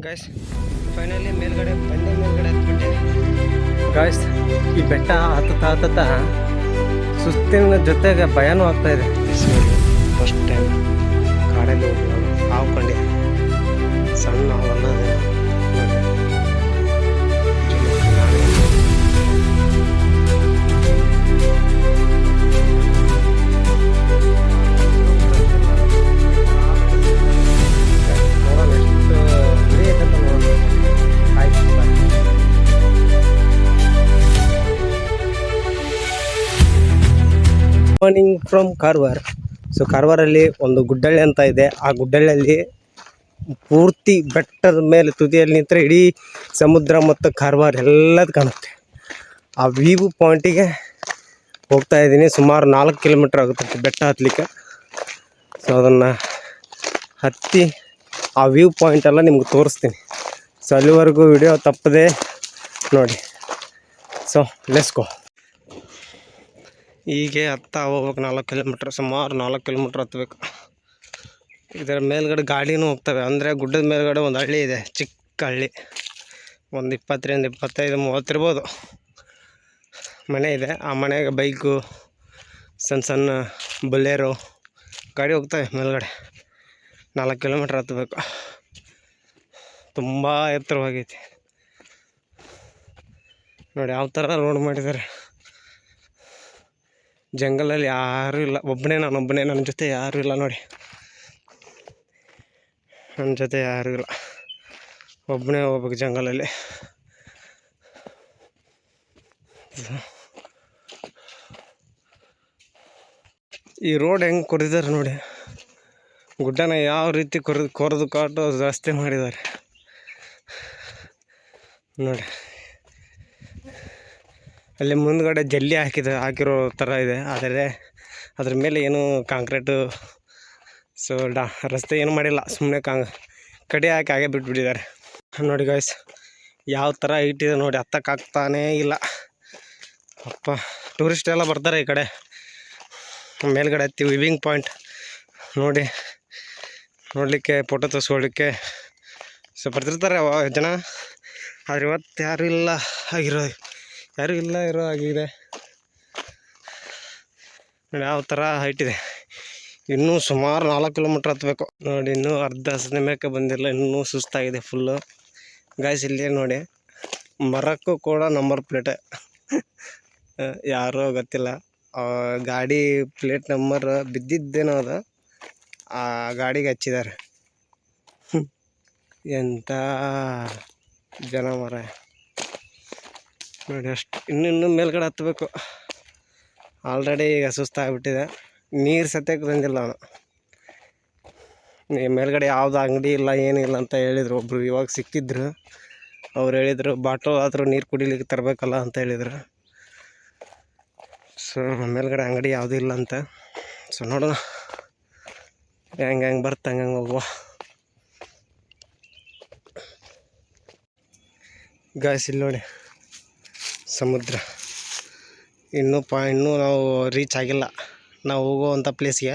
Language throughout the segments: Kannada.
ಗಾಯ್ಸ್ ಫೈನಲಿ ಮೇಲ್ಗಡೆ ಹತ್ಬಿಟ್ಟೆ ಗಾಯ್ಸ್. ಈ ಬೆಟ್ಟ ಹತ್ತುತ್ತಾ ಸುಸ್ತಿನ ಜೊತೆಗೆ ಭಯನೂ ಆಗ್ತಾ ಇದೆ. ಫಸ್ಟ್ ಟೈಮ್ ಕಾಡಲ್ಲಿ ಹೋಗುವಾಗ ಹಾವು ಕಂಡೆ, ಸಣ್ಣ ಹಾವಲ್ಲ ಅದು. Morning from Karwar. ಸೊ ಕಾರವಾರಲ್ಲಿ ಒಂದು ಗುಡ್ಡಳ್ಳಿ ಅಂತ ಇದೆ. ಆ ಗುಡ್ಡಳ್ಳಿಯಲ್ಲಿ ಪೂರ್ತಿ ಬೆಟ್ಟದ ಮೇಲೆ ತುದಿಯಲ್ಲಿ ನಿಂತರೆ ಇಡೀ ಸಮುದ್ರ ಮತ್ತು ಕಾರವಾರ ಎಲ್ಲದು ಕಾಣುತ್ತೆ. ಆ ವ್ಯೂ ಪಾಯಿಂಟಿಗೆ ಹೋಗ್ತಾ ಇದ್ದೀನಿ. ಸುಮಾರು 4 ಕಿಲೋಮೀಟ್ರ್ ಆಗುತ್ತೆ ಬೆಟ್ಟ ಹತ್ತಲಿಕ್ಕೆ. ಸೊ ಅದನ್ನು ಹತ್ತಿ ಆ ವ್ಯೂ ಪಾಯಿಂಟೆಲ್ಲ ನಿಮ್ಗೆ ತೋರಿಸ್ತೀನಿ. ಸೊ ಅಲ್ಲಿವರೆಗೂ ವಿಡಿಯೋ ತಪ್ಪದೆ ನೋಡಿ. So let's go. ಹೀಗೆ ಹೋಗ್ಬೇಕು 4 ಕಿಲೋಮೀಟ್ರ್, ಸುಮಾರು 4 ಕಿಲೋಮೀಟ್ರ್ ಹತ್ತಬೇಕು. ಇದರ ಮೇಲ್ಗಡೆ ಗಾಡಿನೂ ಹೋಗ್ತವೆ. ಅಂದರೆ ಗುಡ್ಡದ ಮೇಲ್ಗಡೆ ಒಂದು ಹಳ್ಳಿ ಇದೆ, ಚಿಕ್ಕ ಹಳ್ಳಿ. ಒಂದು 20, 25, 30 ಇರ್ಬೋದು ಮನೆ ಇದೆ. ಆ ಮನೆಗೆ ಬೈಕು, ಸಣ್ಣ ಬೊಲೆರೋ ಗಾಡಿ ಹೋಗ್ತವೆ ಮೇಲ್ಗಡೆ. 4 ಕಿಲೋಮೀಟ್ರ್ ಹತ್ತಬೇಕು. ತುಂಬ ಎತ್ತರವಾಗೈತಿ ನೋಡಿ. ಯಾವ ಥರ ರೋಡ್ ಮಾಡಿದ್ದಾರೆ. ಜಂಗಲಲ್ಲಿ ಯಾರೂ ಇಲ್ಲ, ನಾನೊಬ್ಬನೇ. ನನ್ನ ಜೊತೆ ಯಾರೂ ಇಲ್ಲ ನೋಡಿ. ನನ್ನ ಜೊತೆ ಯಾರೂ ಇಲ್ಲ, ಒಬ್ಬನೇ ಹೋಗ್ಬೇಕು ಜಂಗಲಲ್ಲಿ. ಈ ರೋಡ್ ಹೆಂಗೆ ಕೊರಿದ್ದಾರೆ ನೋಡಿ. ಗುಡ್ಡನ ಯಾವ ರೀತಿ ಕೊರೆದು ಕಾಟು ರಸ್ತೆ ಮಾಡಿದ್ದಾರೆ ನೋಡಿ. ಅಲ್ಲಿ ಮುಂದ್ಗಡೆ ಜಲ್ಲಿ ಹಾಕಿರೋ ಥರ ಇದೆ, ಆದರೆ ಅದ್ರ ಮೇಲೆ ಏನು ಕಾಂಕ್ರೀಟು ರಸ್ತೆ ಏನು ಮಾಡಿಲ್ಲ. ಸುಮ್ಮನೆ ಕಡೆ ಹಾಕಿ ಹಾಗೆ ಬಿಟ್ಬಿಟ್ಟಿದ್ದಾರೆ ನೋಡಿ. ಗಾಯ್ಸ್ ಯಾವ ಥರ ಹೈಟ್ ಇದೆ ನೋಡಿ. ಹತ್ತಕ್ಕಾಗ್ತಾನೇ ಇಲ್ಲ ಅಪ್ಪ. ಟೂರಿಸ್ಟ್ ಎಲ್ಲ ಬರ್ತಾರೆ ಈ ಕಡೆ ಮೇಲ್ಗಡೆ ಹತ್ತಿ ವಿವಿಂಗ್ ಪಾಯಿಂಟ್ ನೋಡಿ ನೋಡಲಿಕ್ಕೆ, ಫೋಟೋ ತೆಗೆಸ್ಕೊಳ್ಳಿಕ್ಕೆ. ಸೊ ಬರ್ತಿರ್ತಾರೆ ಜನ, ಆದರೆ ಇವತ್ತು ಯಾರೂ ಇಲ್ಲ ಇರೋ ಆಗಿದೆ ನೋಡಿ. ಯಾವ ಥರ ಹೈಟ್ ಇದೆ. ಇನ್ನೂ ಸುಮಾರು 4 ಕಿಲೋಮೀಟ್ರ್ ಹತ್ತಬೇಕು ನೋಡಿ. ಇನ್ನೂ ಅರ್ಧ ಸಿನಿಮಾಕ್ಕೆ ಬಂದಿಲ್ಲ, ಇನ್ನೂ ಸುಸ್ತಾಗಿದೆ ಫುಲ್ಲು. ಗಾಯ್ಸ್ ಇಲ್ಲಿ ನೋಡಿ, ಮರಕ್ಕೂ ಕೂಡ ನಂಬರ್ ಪ್ಲೇಟೆ. ಯಾರೋ ಗೊತ್ತಿಲ್ಲ, ಗಾಡಿ ಪ್ಲೇಟ್ ನಂಬರ್ ಬಿದ್ದಿದ್ದೇನೋ ಅದು, ಆ ಗಾಡಿಗೆ ಹಚ್ಚಿದ್ದಾರೆ. ಎಂಥ ಜನ ಮರ ನೋಡಿ. ಅಷ್ಟು ಇನ್ನೂ ಮೇಲ್ಗಡೆ ಹತ್ತಬೇಕು. ಆಲ್ರೆಡಿ ಈಗ ಸುಸ್ತಾಗ್ಬಿಟ್ಟಿದೆ. ನೀರು ಸತ್ಯಕ್ಕೆ ತಂದಿಲ್ಲ ಅವನು. ಮೇಲ್ಗಡೆ ಯಾವುದು ಅಂಗಡಿ ಇಲ್ಲ, ಏನಿಲ್ಲ ಅಂತ ಹೇಳಿದರು ಒಬ್ಬರು. ಇವಾಗ ಸಿಕ್ಕಿದ್ರು, ಅವ್ರು ಹೇಳಿದರು ಬಾಟಲ್ ಆದರೂ ನೀರು ಕುಡಿಲಿಕ್ಕೆ ತರಬೇಕಲ್ಲ ಅಂತ ಹೇಳಿದರು. ಸೊ ಮೇಲ್ಗಡೆ ಅಂಗಡಿ ಯಾವುದೂ ಇಲ್ಲ ಅಂತ. ಸೊ ನೋಡೋಣ ಹೆಂಗೆ ಬರುತ್ತೆ ಹಂಗೆ ಹೋಗುವ. ಗಾಯ್ಸ್ ಇಲ್ಲಿ ನೋಡಿ ಸಮುದ್ರ. ಇನ್ನೂ ನಾವು ರೀಚ್ ಆಗಿಲ್ಲ ನಾವು ಹೋಗುವಂಥ ಪ್ಲೇಸ್ಗೆ.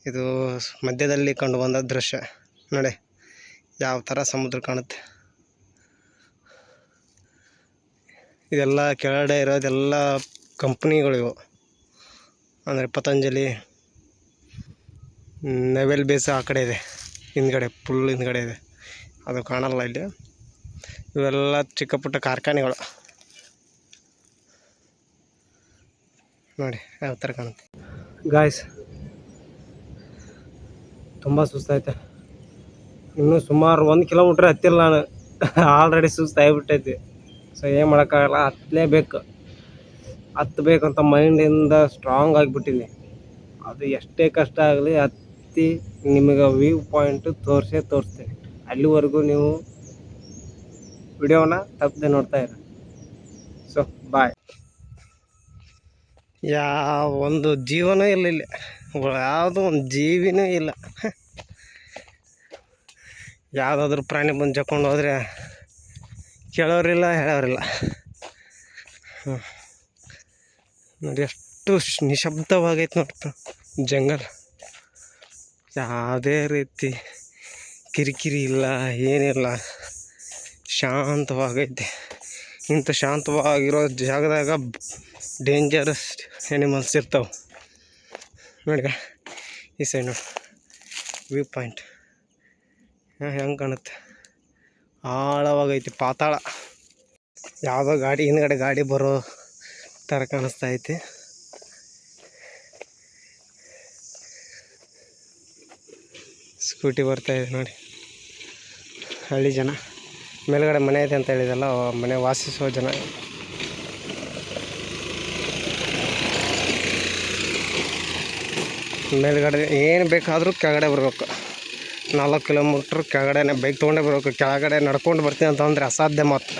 ಇದು ಮಧ್ಯದಲ್ಲಿ ಕಂಡು ಬಂದ ದೃಶ್ಯ ನೋಡಿ. ಯಾವ ಥರ ಸಮುದ್ರ ಕಾಣುತ್ತೆ. ಇದೆಲ್ಲ ಕೆಳಗಡೆ ಇರೋದೆಲ್ಲ ಕಂಪ್ನಿಗಳಿವು. ಅಂದರೆ ಪತಂಜಲಿ, ನೆವೆಲ್ ಬೇಸ್ ಆ ಕಡೆ ಇದೆ, ಹಿಂದ್ಗಡೆ ಫುಲ್ ಹಿಂದ್ಗಡೆ ಇದೆ, ಅದು ಕಾಣಲ್ಲ ಇಲ್ಲಿ. ಇವೆಲ್ಲ ಚಿಕ್ಕ ಪುಟ್ಟ ಕಾರ್ಖಾನೆಗಳು ನೋಡಿ ಯಾವ ಥರ ಕಾಣುತ್ತೆ. ಗಾಯ್ಸ್ ತುಂಬ ಸುಸ್ತಾಯ್ತೆ. ಇನ್ನೂ ಸುಮಾರು 1 ಕಿಲೋಮೀಟ್ರ್ ಹತ್ತಿಲ್ಲ ನಾನು. ಆಲ್ರೆಡಿ ಸುಸ್ತಾಗ್ಬಿಟ್ಟೈತಿ. ಸೊ ಏನು ಮಾಡೋಕ್ಕಾಗಲ್ಲ, ಹತ್ತಬೇಕಂತ ಮೈಂಡಿಂದ ಸ್ಟ್ರಾಂಗ್ ಆಗಿಬಿಟ್ಟಿನಿ. ಅದು ಎಷ್ಟೇ ಕಷ್ಟ ಆಗಲಿ ಹತ್ತಿ ನಿಮಗೆ ವ್ಯೂ ಪಾಯಿಂಟು ತೋರಿಸ್ತೀನಿ. ಅಲ್ಲಿವರೆಗೂ ನೀವು ವಿಡಿಯೋನ ತಪ್ಪದೆ ನೋಡ್ತಾ ಇರಿ. So bye. ಯಾವ ಒಂದು ಜೀವನ ಇಲ್ಲ ಇಲ್ಲಿ, ಯಾವುದೋ ಒಂದು ಜೀವಿನೂ ಇಲ್ಲ. ಯಾವುದಾದ್ರೂ ಪ್ರಾಣಿ ಬಂದು ಜಕ್ಕೊಂಡು ಹೋದರೆ ಕೇಳೋರಿಲ್ಲ, ಹೇಳೋರಿಲ್ಲ. ನೋಡಿ ಎಷ್ಟು ನಿಶಬ್ದವಾಗೈತೆ ನೋಡ್ತಾ ಜಂಗಲ್. ಯಾವುದೇ ರೀತಿ ಕಿರಿಕಿರಿ ಇಲ್ಲ, ಏನಿಲ್ಲ, ಶಾಂತವಾಗೈತೆ. ಇಂಥ ಶಾಂತವಾಗಿರೋ ಜಾಗದಾಗ ಡೇಂಜರಸ್ ಎನಿಮಲ್ಸ್ ಇರ್ತಾವೆ ನೋಡಿ. ಈ ಸೈಡ್ ನೋಡಿ ವ್ಯೂ ಪಾಯಿಂಟ್ ಹೆಂಗೆ ಕಾಣುತ್ತೆ, ಆಳವಾಗೈತಿ, ಪಾತಾಳ. ಯಾವುದೋ ಗಾಡಿ ಹಿಂದ್ಗಡೆ ಗಾಡಿ ಬರೋ ಥರ ಕಾಣಿಸ್ತಾ ಐತಿ. ಸ್ಕೂಟಿ ಬರ್ತಾಯಿದೆ ನೋಡಿ. ಹಳ್ಳಿ ಜನ, ಮೇಲ್ಗಡೆ ಮನೆ ಐತೆ ಅಂತ ಹೇಳಿದಲ್ಲ, ಮನೆ ವಾಸಿಸುವ ಜನ. ಮೇಲ್ಗಡೆ ಏನು ಬೇಕಾದರೂ ಕೆಳಗಡೆ ಬರಬೇಕು. 4 ಕಿಲೋಮೀಟ್ರ್ ಕೆಳಗಡೆನೆ ಬೈಕ್ ತೊಗೊಂಡೇ ಬರಬೇಕು. ಕೆಳಗಡೆ ನಡ್ಕೊಂಡು ಬರ್ತೀನಿ ಅಂತಂದರೆ ಅಸಾಧ್ಯ ಮಾತು.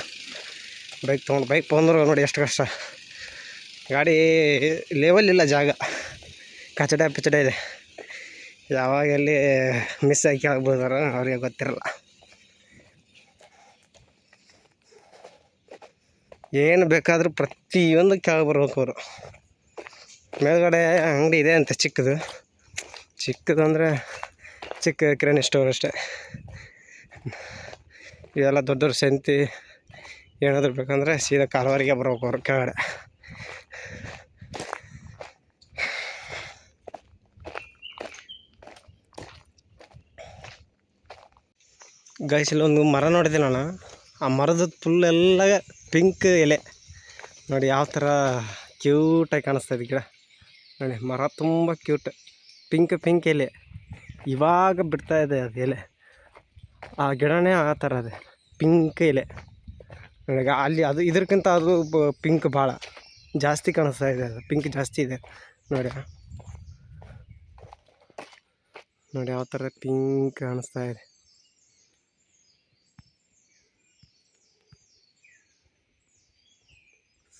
ಬೈಕ್ ತೊಗೊಂಡ್ರು ನೋಡಿ ಎಷ್ಟು ಕಷ್ಟ. ಗಾಡಿ ಲೆವೆಲ್ ಇಲ್ಲ, ಜಾಗ ಕಚಡ ಪಿಚಡ ಇದೆ. ಯಾವಾಗ ಎಲ್ಲಿ ಮಿಸ್ ಆಗಿ ಕೆಳಗೆ ಬೀಳ್ತಾರೋ ಅವ್ರಿಗೆ ಗೊತ್ತಿರಲ್ಲ. ಏನು ಬೇಕಾದರೂ ಪ್ರತಿಯೊಂದು ಕೆಳಗೆ ಬರ್ಬೇಕು ಅವರು. ಮೇಲ್ಗಡೆ ಅಂಗಡಿ ಇದೆ ಅಂತ, ಚಿಕ್ಕದಂದರೆ ಚಿಕ್ಕ ಕಿರಾಣಿ ಸ್ಟೋರ್ ಅಷ್ಟೇ. ಇವೆಲ್ಲ ದೊಡ್ಡ ದೊಡ್ಡ ಸಂತಿ ಏನಾದರೂ ಬೇಕಂದರೆ ಸೀದಾ ಕಾರವಾರಿಗೆ ಬರ್ಬೇಕು ಅವರು ಕೆಳಗಡೆ. ಗೈಸ್, ಇಲ್ಲೊಂದು ಮರ ನೋಡಿದೆ ನಾನು. ಆ ಮರದ ಫುಲ್ ಎಲ್ಲ ಪಿಂಕ್ ಎಲೆ ನೋಡಿ, ಯಾವ ಥರ ಕ್ಯೂಟಾಗಿ ಕಾಣಿಸ್ತದೆ ಗಿಡ ನೋಡಿ. ಮರ ತುಂಬ ಕ್ಯೂಟ್, ಪಿಂಕ್ ಎಲೆ. ಇವಾಗ ಬಿಡ್ತಾ ಇದೆ ಅದು ಎಲೆ. ಆ ಗಿಡನೇ ಆ ಥರ ಇದೆ, ಪಿಂಕ್ ಎಲೆ ನನಗೆ. ಅಲ್ಲಿ ಅದು ಇದಕ್ಕಿಂತ ಅದು ಪಿಂಕ್ ಭಾಳ ಜಾಸ್ತಿ ಕಾಣಿಸ್ತಾ ಇದೆ. ಅದು ಪಿಂಕ್ ಜಾಸ್ತಿ ಇದೆ ನೋಡಿ. ಯಾವ ಥರ ಪಿಂಕ್ ಕಾಣಿಸ್ತಾ ಇದೆ.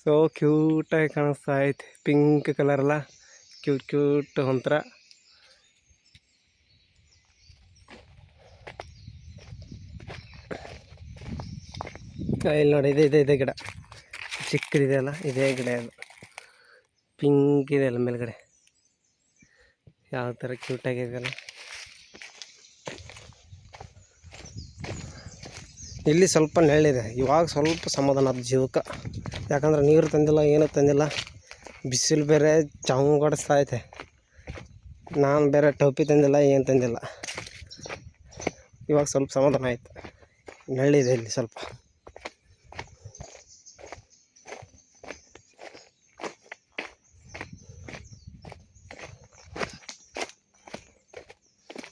ಸೊ ಕ್ಯೂಟಾಗಿ ಕಾಣಿಸ್ತಾ ಐತೆ, ಪಿಂಕ್ ಕಲರ್ ಅಲ್ಲ, ಕ್ಯೂಟ್ ಒಂಥರ. ಇಲ್ಲಿ ನೋಡಿ, ಇದೆ ಗಿಡ, ಚಿಕ್ಕದಿದೆ ಅಲ್ಲ, ಇದೇ ಗಿಡ. ಅದು ಪಿಂಕ್ ಇದೆ ಅಲ್ಲ ಮೇಲ್ಗಡೆ, ಯಾವ ಥರ ಕ್ಯೂಟಾಗಿದೆಯಲ್ಲ. ಇಲ್ಲಿ ಸ್ವಲ್ಪ ನೆರಳಿದೆ, ಇವಾಗ ಸ್ವಲ್ಪ ಸಮಾಧಾನ ಅದು ಜೀವಕ್ಕೆ. ಯಾಕಂದ್ರೆ ನೀರು ತಂದಿಲ್ಲ, ಏನೂ ತಂದಿಲ್ಲ, ಬಿಸಿಲು ಬೇರೆ ಚಂಗೊಡಿಸ್ತಾ ಐತೆ. ನಾನು ಬೇರೆ ಟೋಪಿ ತಂದಿಲ್ಲ, ಏನು ತಂದಿಲ್ಲ. ಇವಾಗ ಸ್ವಲ್ಪ ಸಮಾಧಾನ ಆಯಿತು, ನೆರಳಿದೆ ಇಲ್ಲಿ ಸ್ವಲ್ಪ.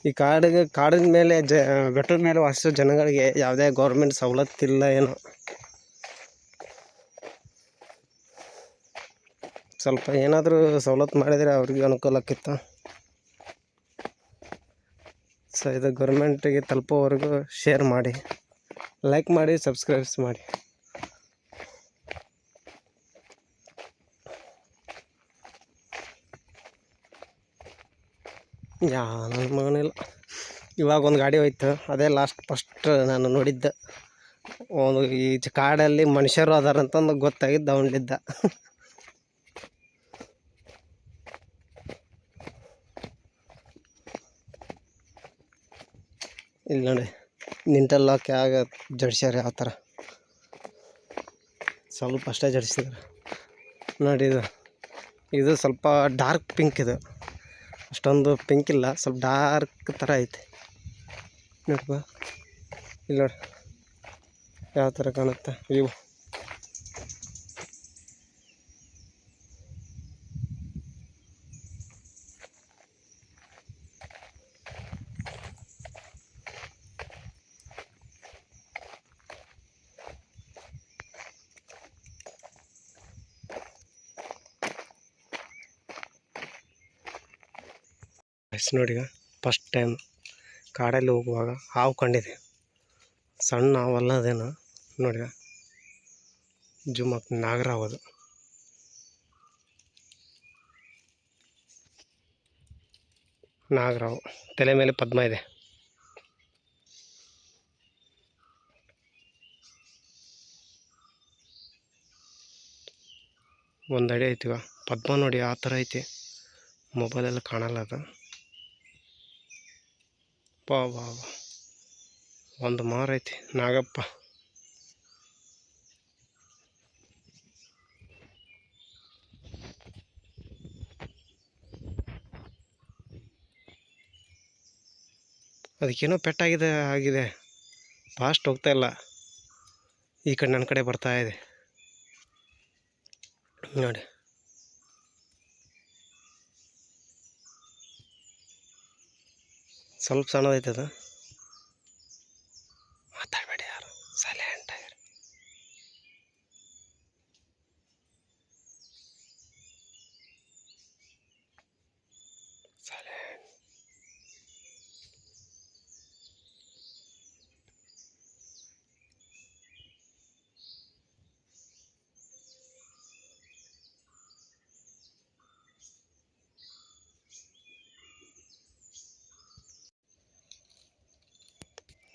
ಈ ಕಾಡಿನ ಮೇಲೆ ಬೆಟ್ಟದ ಮೇಲೆ ವಾಸಿಸೋ ಜನಗಳಿಗೆ ಯಾವುದೇ ಗೌರ್ಮೆಂಟ್ ಸವಲತ್ತಿಲ್ಲ ಏನೋ. ಸ್ವಲ್ಪ ಏನಾದರೂ ಸವಲತ್ತು ಮಾಡಿದರೆ ಅವ್ರಿಗೆ ಅನುಕೂಲ ಆಕ್ಕಿತ್ತು. ಸೊ ಇದು ಗೌರ್ಮೆಂಟಿಗೆ ತಲುಪೋವರೆಗೂ ಶೇರ್ ಮಾಡಿ, ಲೈಕ್ ಮಾಡಿ, ಸಬ್ಸ್ಕ್ರೈಬ್ಸ್ ಮಾಡಿ. ನನ್ನ ಮಗನಿಲ್ಲ. ಇವಾಗ ಒಂದು ಗಾಡಿ ಹೋಯ್ತು, ಅದೇ ಫಸ್ಟ್ ನಾನು ನೋಡಿದ್ದೆ. ಒಂದು ಈ ಕಾಡಲ್ಲಿ ಮನುಷ್ಯರು ಅದಾರಂತಂದು ಗೊತ್ತಾಗಿದ್ದು ಅವನಿದ್ದ. ಇಲ್ಲಿ ನೋಡಿ, ನಿಂಟಲ್ಲಾಕ್ ಆಗ ಜಡ್ಸ್ಯಾರ ಯಾವ ಥರ, ಸ್ವಲ್ಪ ಅಷ್ಟೇ ಜಡಿಸಿದ್ರು ನೋಡಿ. ಇದು ಸ್ವಲ್ಪ ಡಾರ್ಕ್ ಪಿಂಕ್, ಇದು ಅಷ್ಟೊಂದು ಪಿಂಕ್ ಇಲ್ಲ, ಸ್ವಲ್ಪ ಡಾರ್ಕ್ ಥರ ಐತೆ ನೋಡ್ಬ. ಇಲ್ಲಿ ನೋಡಿ ಯಾವ ಥರ ಕಾಣುತ್ತೆ ವ್ಯೂ. ನೋಡಿ, ಫಸ್ಟ್ ಟೈಮ್ ಕಾಡಲ್ಲಿ ಹೋಗುವಾಗ ಹಾವು ಕಂಡಿದೆ. ಸಣ್ಣ ಹಾವಲ್ಲ ಅದೇನು ನೋಡಿ, ಜೂಮ್ ಹಾಕಿ ನಾಗರಾವದು. ನಾಗರಾವು ತಲೆ ಮೇಲೆ ಪದ್ಮ ಇದೆ. ಒಂದು ಅಡಿ ಐತಿವ ಪದ್ಮ ನೋಡಿ, ಆ ಥರ ಐತಿ. ಮೊಬೈಲೆಲ್ಲ ಕಾಣಲ್ಲ ಅದು. ವಾ ಒಂದು ಮಾರು ಐತಿ ನಾಗಪ್ಪ. ಅದಕ್ಕೇನೋ ಆಗಿದೆ ಫಾಸ್ಟ್ ಹೋಗ್ತಾ ಇಲ್ಲ. ಈ ಕಡೆ ನನ್ನ ಕಡೆ ಬರ್ತಾ ಇದೆ ನೋಡಿ. ಸ್ವಲ್ಪ ಸಣ್ಣದೈತೆ ಅದು. ಮಾತಾಡಬೇಡಿ ಯಾರು, ಸೈಲೆಂಟ್ ಆಗಿರಿ. ಸೈಲೆಂಟ್.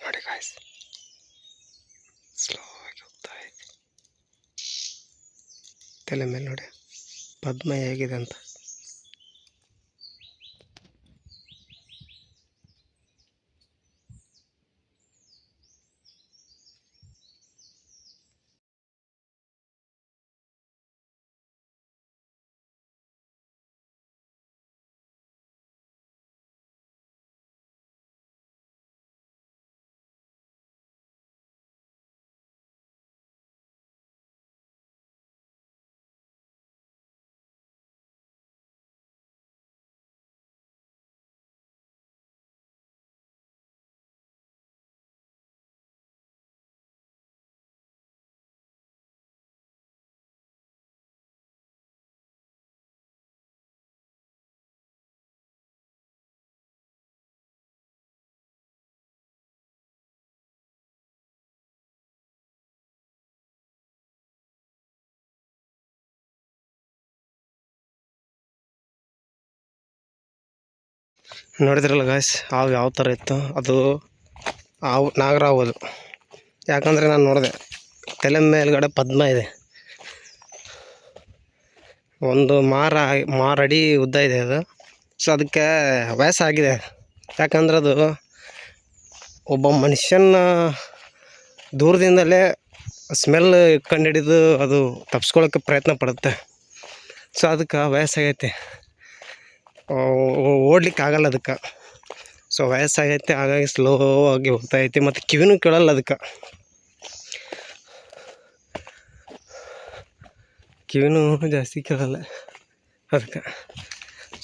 ನೋಡಿ ಗಾಯ್ಸ್, ಸ್ಲೋ ಆಗಿ ಹೋಗ್ತಾ ಇದೆ. ತಲೆ ಮೇಲೆ ನೋಡಿ ಪದ್ಮ ಹೇಗಿದೆ ಅಂತ. ನೋಡಿದ್ರಲ್ಲ ಗಾಯ್ಸ್, ಹಾವು ಯಾವ ಥರ ಇತ್ತು. ಅದು ಹಾವು ನಾಗರಾವು ಅದು. ಯಾಕಂದರೆ ನಾನು ನೋಡಿದೆ ತಲೆ ಮೇಲ್ಗಡೆ ಪದ್ಮ ಇದೆ. ಒಂದು ಮಾರಡಿ ಉದ್ದ ಇದೆ ಅದು. ಸೊ ಅದಕ್ಕೆ ವಯಸ್ಸಾಗಿದೆ. ಯಾಕಂದ್ರೆ ಅದು ಒಬ್ಬ ಮನುಷ್ಯನ ದೂರದಿಂದಲೇ ಸ್ಮೆಲ್ ಕಂಡುಹಿಡಿದು ಅದು ತಪ್ಪಿಸ್ಕೊಳ್ಳೋಕ್ಕೆ ಪ್ರಯತ್ನ ಪಡುತ್ತೆ. ಸೊ ಅದಕ್ಕೆ ವಯಸ್ಸಾಗೈತೆ, ಓಡ್ಲಿಕ್ಕೆ ಆಗಲ್ಲ ಅದಕ್ಕೆ. ಸೊ ವಯಸ್ಸಾಗೈತೆ, ಹಾಗಾಗಿ ಸ್ಲೋ ಆಗಿ ಹೋಗ್ತಾಯಿತ್ತು. ಮತ್ತು ಕಿವಿನೂ ಕೇಳಲ್ಲ ಅದಕ್ಕೆ, ಕಿವಿನೂ ಜಾಸ್ತಿ ಕೇಳಲ್ಲ ಅದಕ್ಕೆ.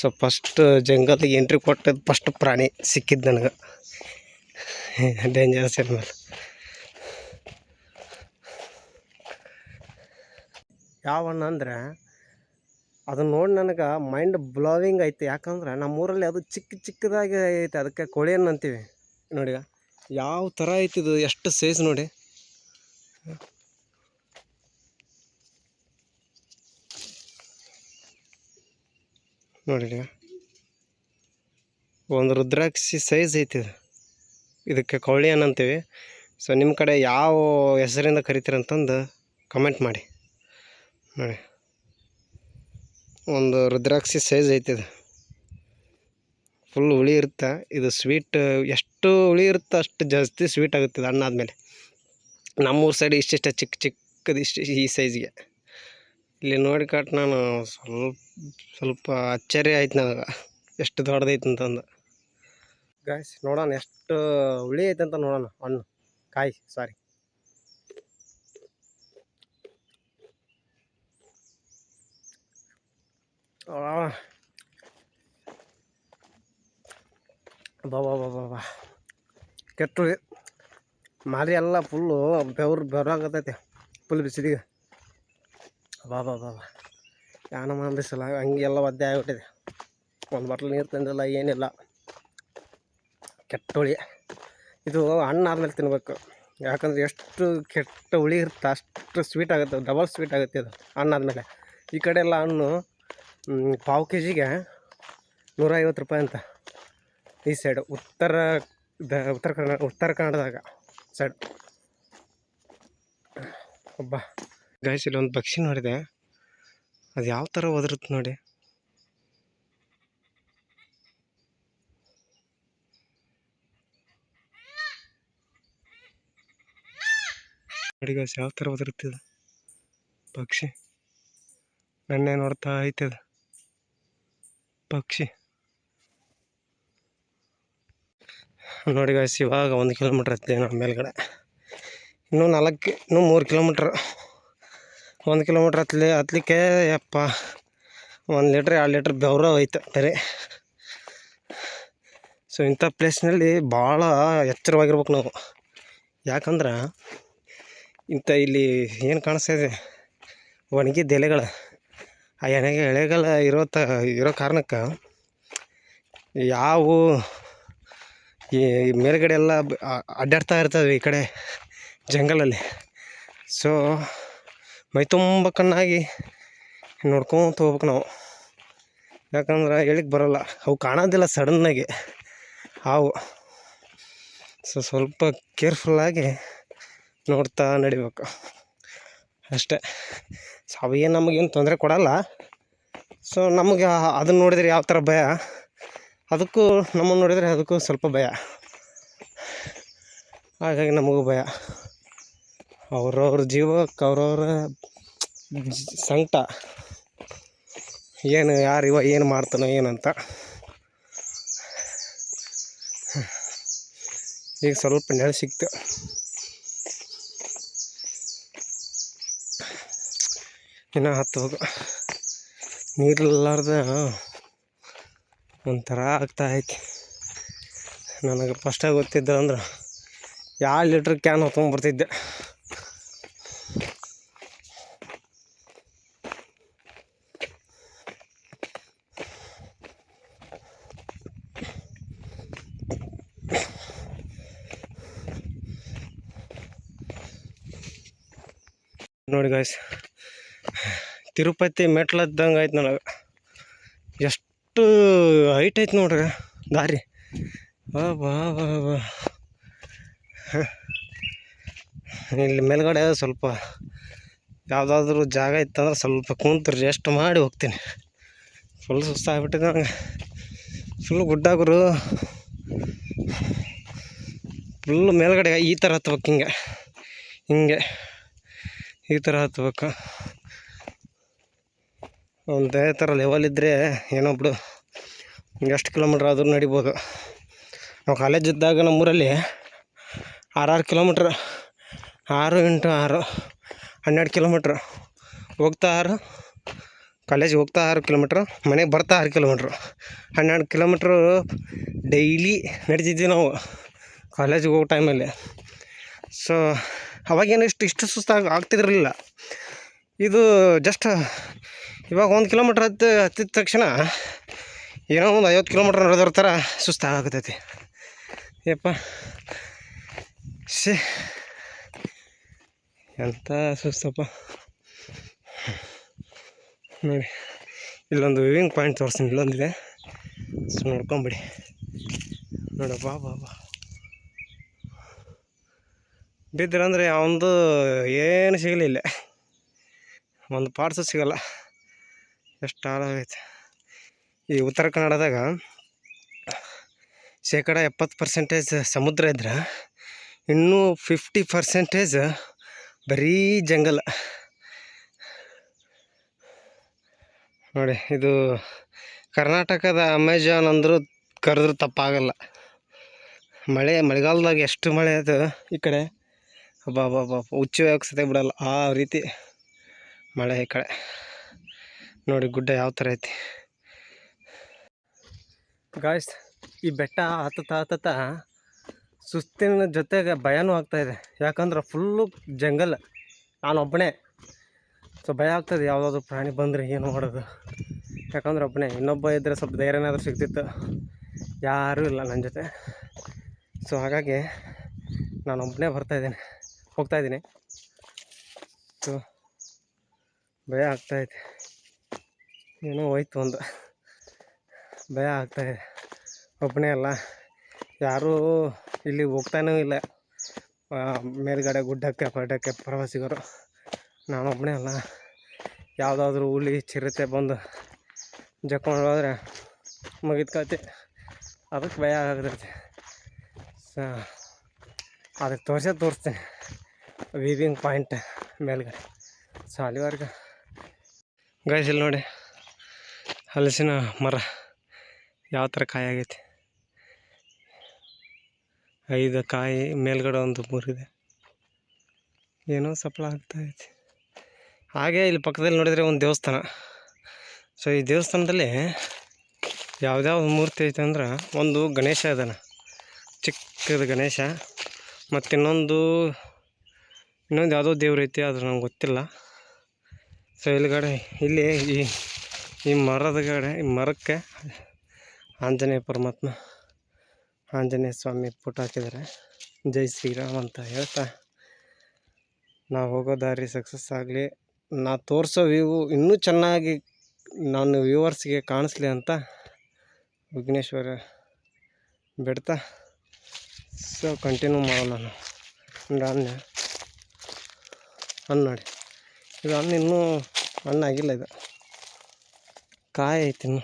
ಸೊ ಫಸ್ಟ್ ಜಂಗಲ್ಗೆ ಎಂಟ್ರಿ ಕೊಟ್ಟದ್ದು ಫಸ್ಟ್ ಪ್ರಾಣಿ ಸಿಕ್ಕಿದ್ದು ನನಗೆ ಡೇಂಜರಸ್ ಎನಿಮಲ್. ಯಾವಣ್ಣ ಅಂದರೆ ಅದನ್ನ ನೋಡಿ ನನಗೆ ಮೈಂಡ್ ಬ್ಲೋವಿಂಗ್ ಐತೆ. ಯಾಕಂದ್ರೆ ನಮ್ಮೂರಲ್ಲಿ ಅದು ಚಿಕ್ಕದಾಗಿ ಐತೆ, ಅದಕ್ಕೆ ಕೋಳಿಯನ್ನು ಅಂತೀವಿ. ನೋಡಿ ಯಾವ ಥರ ಐತಿದು, ಎಷ್ಟು ಸೈಜ್ ನೋಡಿ. ನೋಡಿ ಒಂದು ರುದ್ರಾಕ್ಷಿ ಸೈಜ್ ಐತಿ. ಇದಕ್ಕೆ ಕೋಳಿ ಅನ್ನಂತೀವಿ. ಸೊ ನಿಮ್ಮ ಕಡೆ ಯಾವ ಹೆಸರಿಂದ ಕರಿತೀರಂತಂದು ಕಮೆಂಟ್ ಮಾಡಿ. ನೋಡಿ ಒಂದು ರುದ್ರಾಕ್ಷಿ ಸೈಜ್ ಐತಿದು. ಫುಲ್ ಹುಳಿ ಇರುತ್ತೆ ಇದು. ಸ್ವೀಟ್ ಎಷ್ಟು ಹುಳಿ ಇರುತ್ತೆ ಅಷ್ಟು ಜಾಸ್ತಿ ಸ್ವೀಟ್ ಆಗುತ್ತೆ ಇದು ಹಣ್ಣಾದ್ಮೇಲೆ. ನಮ್ಮೂರ ಸೈಡ್ ಇಷ್ಟಿಷ್ಟ ಚಿಕ್ಕದು ಈ ಸೈಜ್ಗೆ. ಇಲ್ಲಿ ನೋಡಿ ಕಟ್ ನಾನು ಸ್ವಲ್ಪ ಆಶ್ಚರ್ಯ ಆಯ್ತು ನನಗೆ, ಎಷ್ಟು ದೊಡ್ಡದೈತೆ ಅಂತಂದು. ಗಾಯ್ಸ್ ನೋಡೋಣ ಎಷ್ಟು ಹುಳಿ ಐತೆ ಅಂತ ನೋಡೋಣ. ಹಣ್ಣು ಕಾಯಿ ಸಾರಿ. ಬಾಬಾ ಕೆಟ್ಟು ಮಾರಿ ಎಲ್ಲ ಫುಲ್ಲು ಬೆವರಾಗತೈತೆ, ಫುಲ್ ಬಿಸಿಲಿಗೆ. ಬಾಬಾ ಯಾನಮ್ಮ ಬಿಸಿಲ ಹಂಗೆಲ್ಲ ಒದ್ದೆ ಆಗಿಬಿಟ್ಟಿದೆ. ಒಂದು ಬಾಟ್ಲ್ ನೀರು ತಂದಿಲ್ಲ, ಏನಿಲ್ಲ. ಕೆಟ್ಟ ಹುಳಿ ಇದು. ಹಣ್ಣಾದ್ಮೇಲೆ ತಿನ್ಬೇಕು, ಯಾಕಂದರೆ ಎಷ್ಟು ಕೆಟ್ಟ ಹುಳಿ ಇರುತ್ತೆ ಅಷ್ಟು ಸ್ವೀಟ್ ಆಗುತ್ತೆ, ಡಬಲ್ ಸ್ವೀಟ್ ಆಗುತ್ತೆ ಇದು ಹಣ್ಣಾದ್ಮೇಲೆ. ಈ ಕಡೆ ಎಲ್ಲ ಹಣ್ಣು ಪಾವು ಕೆಜಿಗೆ 150 ರೂಪಾಯಿ ಅಂತ. ಈ ಸೈಡು ಉತ್ತರ ಕನ್ನಡದಾಗ ಸೈಡ್. ಒಬ್ಬ ಗಾಯ್ಸ್ ಇಲ್ಲೊಂದು ಪಕ್ಷಿ ನೋಡಿದೆ, ಅದು ಯಾವ ಥರ ಒದರುತ್ತೆ ನೋಡಿ. ನೋಡಿ ಗಾಯ್ಸ್ ಯಾವ ಥರ ಬದಿರುತ್ತದೆ ಪಕ್ಷಿ. ನನ್ನೇ ನೋಡ್ತಾ ಐತದ ಪಕ್ಷಿ. ನೋಡಿ ಗಾಯ್ಸ್ ಇವಾಗ 1 ಕಿಲೋಮೀಟ್ರ್ ಹತ್ತಿದೆ ನಮ್ಮ ಮೇಲ್ಗಡೆ. ಇನ್ನೂ 3 ಕಿಲೋಮೀಟ್ರ್. 1 ಕಿಲೋಮೀಟ್ರ್ ಹತ್ತಲಿಕ್ಕೆ ಯಪ್ಪ 1 ಲೀಟ್ರ್ 2 ಲೀಟ್ರ್ ಬೆವರು ಐತೆ ಬೇರೆ. ಸೊ ಇಂಥ ಪ್ಲೇಸ್ನಲ್ಲಿ ಭಾಳ ಎಚ್ಚರವಾಗಿರ್ಬೇಕು ನಾವು. ಯಾಕಂದ್ರೆ ಇಲ್ಲಿ ಏನು ಕಾಣಿಸ್ತಾ ಇದೆ ಒಣಗಿದ ಎಲೆಗಳು. ಆ ಎಲೆಗಳ ಇರೋ ಕಾರಣಕ್ಕೆ ಯಾವ ಈ ಮೇಲ್ಗಡೆ ಎಲ್ಲ ಅಡ್ಡಾಡ್ತಾ ಇರ್ತವೆ ಈ ಕಡೆ ಜಂಗಲಲ್ಲಿ. ಸೊ ಮೈ ತುಂಬ ಕಣ್ಣಾಗಿ ನೋಡ್ಕೊತ ಹೋಗ್ಬೇಕು ನಾವು. ಯಾಕಂದ್ರೆ ಹೇಳಿಕ್ಕೆ ಬರೋಲ್ಲ, ಅವು ಕಾಣೋದಿಲ್ಲ ಸಡನ್ನಾಗಿ ಹಾವು. ಸೊ ಸ್ವಲ್ಪ ಕೇರ್ಫುಲ್ಲಾಗಿ ನೋಡ್ತಾ ನಡಿಬೇಕು ಅಷ್ಟೇ. ಸೊ ಅವೇನು ನಮಗೇನು ತೊಂದರೆ ಕೊಡಲ್ಲ. ಸೊ ನಮಗೆ ಅದನ್ನು ನೋಡಿದರೆ ಯಾವ ಥರ ಭಯ, ಅದಕ್ಕೂ ನಮ್ಮನ್ನು ನೋಡಿದರೆ ಅದಕ್ಕೂ ಸ್ವಲ್ಪ ಭಯ. ಹಾಗಾಗಿ ನಮಗೂ ಭಯ. ಅವ್ರವ್ರ ಜೀವಕ್ಕೆ ಅವ್ರವ್ರ ಸಂಕಟ. ಯಾರು ಏನು ಮಾಡ್ತಾನೋ ಏನಂತ. ಈಗ ಸ್ವಲ್ಪ ನೆಲೆ ಸಿಕ್ತು. ಇನ್ನು ಹತ್ತು ಹೋಗು. ನೀರಿಲ್ಲಾರ್ದ ಒಂಥರ ಆಗ್ತಾಯಿತ್ತು. ನನಗೆ ಫಸ್ಟಾಗಿ ಗೊತ್ತಿದ್ದ ಅಂದ್ರೆ 2 ಲೀಟ್ರ್ ಕ್ಯಾನ್ ಹೊತ್ಕೊಂಡ್ಬರ್ತಿದ್ದೆ. ನೋಡಿ ಗಾಯ್ಸ್ ತಿರುಪತಿ ಮೆಟ್ಲದ್ದಂಗೆ ಆಯ್ತು ನನಗೆ. ಎಷ್ಟು ಹೈಟ್ ಐತೆ ನೋಡ್ರಿ ದಾರಿ. ಬಾ ಬಾ ಬಾ ಬಾ. ಇಲ್ಲಿ ಮೇಲ್ಗಡೆ ಸ್ವಲ್ಪ ಯಾವುದಾದ್ರೂ ಜಾಗ ಇತ್ತಂದ್ರೆ ಸ್ವಲ್ಪ ಕುಂತು ರೆಸ್ಟ್ ಮಾಡಿ ಹೋಗ್ತೀನಿ. ಫುಲ್ ಸುಸ್ತಾಗ್ಬಿಟ್ಟಿದೆ ನನಗೆ. ಫುಲ್ ಗುಡ್ಡಾಗರು ಫುಲ್ಲು ಮೇಲ್ಗಡೆ ಈ ಥರ ಹತ್ಬೇಕು. ಹಿಂಗೆ ಈ ಥರ ಹತ್ಬೇಕು. ಒಂದೇ ಥರ ಲೆವೆಲ್ ಇದ್ದರೆ ಏನೋ ಬಿಡು, ಎಷ್ಟು ಕಿಲೋಮೀಟ್ರ್ ಆದರೂ ನಡಿಬೋದು. ನಾವು ಕಾಲೇಜ್ ಇದ್ದಾಗ ನಮ್ಮೂರಲ್ಲಿ 6 ಕಿಲೋಮೀಟ್ರ್, 6 × 6 12 ಕಿಲೋಮೀಟ್ರ್. ಹೋಗ್ತಾ 6, ಕಾಲೇಜಿಗೆ ಹೋಗ್ತಾ 6 ಕಿಲೋಮೀಟ್ರ್, ಮನೆಗೆ ಬರ್ತಾ 6 ಕಿಲೋಮೀಟ್ರ್, 12 ಕಿಲೋಮೀಟ್ರು ಡೈಲಿ ನಡೀತಿದ್ವಿ ನಾವು ಕಾಲೇಜಿಗೆ ಹೋಗೋ ಟೈಮಲ್ಲಿ. ಸೊ ಅವಾಗೇನು ಇಷ್ಟು ಸುಸ್ತಾಗಿ ಆಗ್ತಿದ್ರಲಿಲ್ಲ. ಇದು ಜಸ್ಟ್ ಇವಾಗ 1 ಕಿಲೋಮೀಟ್ರ್ ಹತ್ತಿದ ತಕ್ಷಣ ಏನೋ ಒಂದು 50 ಕಿಲೋಮೀಟ್ರ್ ನಡೆದೋರ ಥರ ಸುಸ್ತಾಗತೈತಿ. ಯಪ್ಪ ಎಂಥ ಸುಸ್ತಪ್ಪ. ನೋಡಿ ಇಲ್ಲೊಂದು ವಿವಿಂಗ್ ಪಾಯಿಂಟ್ ತೋರಿಸ್ತೀನಿ. ಇಲ್ಲೊಂದಿದೆ, ಸೊ ನೋಡ್ಕೊಂಬಿಡಿ. ನೋಡಪ್ಪ ಬಾ ಬಾ ಬಿದ್ರಂದರೆ ಅವನದು ಏನು ಸಿಗಲಿಲ್ಲ, ಒಂದು ಪಾರ್ಟ್ಸು ಸಿಗಲ್ಲ. ಎಷ್ಟು ಹಾಳಾಗೈತೆ. ಈ ಉತ್ತರ ಕನ್ನಡದಾಗ 70% ಸಮುದ್ರ ಇದ್ರೆ ಇನ್ನೂ 50% ಬರೀ ಜಂಗಲ್. ನೋಡಿ ಇದು ಕರ್ನಾಟಕದ ಅಮೆಜಾನ್ ಅಂದರೂ ಕರೆದ್ರೂ ತಪ್ಪಾಗಲ್ಲ. ಮಳೆಗಾಲದಾಗ ಎಷ್ಟು ಮಳೆ ಅದು ಈ ಕಡೆ, ಬಾಬಾ ಹುಚ್ಚು ಹಾಕ್ಸತೆ ಬಿಡಲ್ಲ, ಆ ರೀತಿ ಮಳೆ ಈ ಕಡೆ. ನೋಡಿ ಗುಡ್ಡ ಯಾವ ಥರ ಐತಿ ಗಾಯ್ಸ್. ಈ ಬೆಟ್ಟ ಹತ್ತುತ್ತಾ ಸುಸ್ತಿನ ಜೊತೆಗೆ ಭಯನೂ ಆಗ್ತಾಯಿದೆ. ಯಾಕಂದ್ರೆ ಫುಲ್ಲು ಜಂಗಲ್, ನಾನೊಬ್ಬನೇ. ಸೊ ಭಯ ಆಗ್ತದೆ ಯಾವುದಾದ್ರು ಪ್ರಾಣಿ ಬಂದರೆ ಏನು ಮಾಡೋದು. ಯಾಕಂದ್ರೆ ಒಬ್ಬನೇ, ಇನ್ನೊಬ್ಬ ಇದ್ದರೆ ಸ್ವಲ್ಪ ಧೈರ್ಯನಾದರೂ ಸಿಗ್ತಿತ್ತು. ಯಾರೂ ಇಲ್ಲ ನನ್ನ ಜೊತೆ. ಸೊ ಹಾಗಾಗಿ ನಾನೊಬ್ಬನೇ ಹೋಗ್ತಾಯಿದ್ದೀನಿ. ಸೊ ಭಯ ಆಗ್ತಾಯಿದೆ. ಏನೋ ಹೋಯ್ತು ಒಂದು ಭಯ ಆಗ್ತಾಯಿದೆ. ಒಬ್ಬನೇ ಅಲ್ಲ, ಯಾರೂ ಇಲ್ಲಿ ಹೋಗ್ತಾನೂ ಇಲ್ಲ ಮೇಲ್ಗಡೆ ಗುಡ್ಡಕ್ಕೆ ಪಡ್ಡಕ್ಕೆ ಪ್ರವಾಸಿಗರು. ನಾನೊಬ್ಬನೇ ಅಲ್ಲ, ಯಾವುದಾದ್ರೂ ಹುಲಿ ಚಿರತೆ ಬಂದು ಜಕ್ಕೊಂಡು ಹೋದರೆ ಮುಗಿದ ಕತೆ. ಅದಕ್ಕೆ ಭಯ ಆಗ್ತೈತಿ. ಸೊ ಅದಕ್ಕೆ ತೋರಿಸ್ತೀನಿ ವೀವಿಂಗ್ ಪಾಯಿಂಟ್ ಮೇಲ್ಗಡೆ. ಸೊ ಅಲ್ಲಿವರೆಗೆ ಗೈಸ್ ಇಲ್ಲಿ ನೋಡಿ ಹಲಸಿನ ಮರ ಯಾವ ಥರ ಕಾಯಿ ಆಗೈತಿ. 5 ಕಾಯಿ ಮೇಲ್ಗಡೆ ಒಂದು 3 ಇದೆ. ಏನೋ ಸಪ್ಲ ಆಗ್ತಾಯಿದೆ. ಹಾಗೆ ಇಲ್ಲಿ ಪಕ್ಕದಲ್ಲಿ ನೋಡಿದರೆ ಒಂದು ದೇವಸ್ಥಾನ. ಸೊ ಈ ದೇವಸ್ಥಾನದಲ್ಲಿ ಯಾವ್ಯಾವ ಮೂರ್ತಿ ಐತೆ ಅಂದ್ರೆ ಒಂದು ಗಣೇಶ ಇದಾನ, ಚಿಕ್ಕದ ಗಣೇಶ. ಮತ್ತು ಇನ್ನೊಂದು ಯಾವುದೋ ದೇವ್ರು ಐತಿ, ಅದು ನಂಗೆ ಗೊತ್ತಿಲ್ಲ. ಸೊ ಇಲ್ಲಿ ಈ ಮರಕ್ಕೆ ಆಂಜನೇಯ ಪರಮಾತ್ಮ, ಆಂಜನೇಯ ಸ್ವಾಮಿ ಫೋಟೋ ಹಾಕಿದ್ದಾರೆ. ಜೈ ಶ್ರೀರಾಮ್ ಅಂತ ಹೇಳ್ತಾ ನಾವು ಹೋಗೋ ದಾರಿ ಸಕ್ಸಸ್ ಆಗಲಿ, ನಾ ತೋರಿಸೋ ವ್ಯೂ ಇನ್ನೂ ಚೆನ್ನಾಗಿ ನಾನು ವ್ಯೂವರ್ಸ್ಗೆ ಕಾಣಿಸ್ಲಿ ಅಂತ ವಿಘ್ನೇಶ್ವರ ಬಿಡ್ತಾ ಸೊ ಕಂಟಿನ್ಯೂ ಮಾಡೋಣ. ನಾನು ಹಣ್ಣು ನೋಡಿ, ಇದು ಹಣ್ಣು ಇನ್ನೂ ಹಣ್ಣಾಗಿಲ್ಲ. ಇದು ಕಾಯಿ ಐತಿ, ಇನ್ನು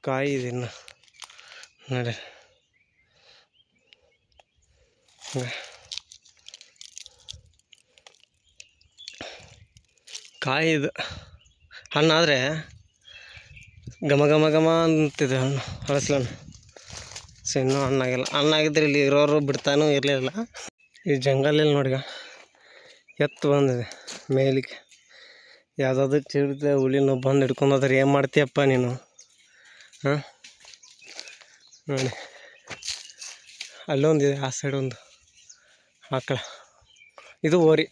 ಕಾಯಿ ಇದೆ ಇನ್ನು ನೋಡಿ. ಕಾಯಿ ಇದು ಹಣ್ಣಾದರೆ ಘಮ ಘಮ ಘಮ ಅಂತಿದೆ ಹಣ್ಣು, ಹಲಸಿನ ಹಣ್ಣು. ಸೊ ಇನ್ನೂ ಹಣ್ಣಾಗಿದ್ದರೆ ಇಲ್ಲಿ ಇರೋರು ಬಿಡ್ತಾನೂ ಇರಲಿಲ್ಲ. ಈ ಜಂಗಲಲ್ಲಿ ನೋಡಿಗ ಎತ್ತು ಬಂದಿದೆ ಮೇಲಿಗೆ. ಯಾವುದಾದ್ರು ಚಿರತೆ ಹುಲಿನೋ ಬಂದು ಹಿಡ್ಕೊಂಡು ಹೋದ್ರೆ ಏನು ಮಾಡ್ತೀಯಪ್ಪ ನೀನು? ಹಾಂ ನೋಡಿ, ಅಲ್ಲೊಂದಿದೆ, ಆ ಸೈಡ್ ಒಂದು ಆಕಳ. ಇದು ಓರಿ.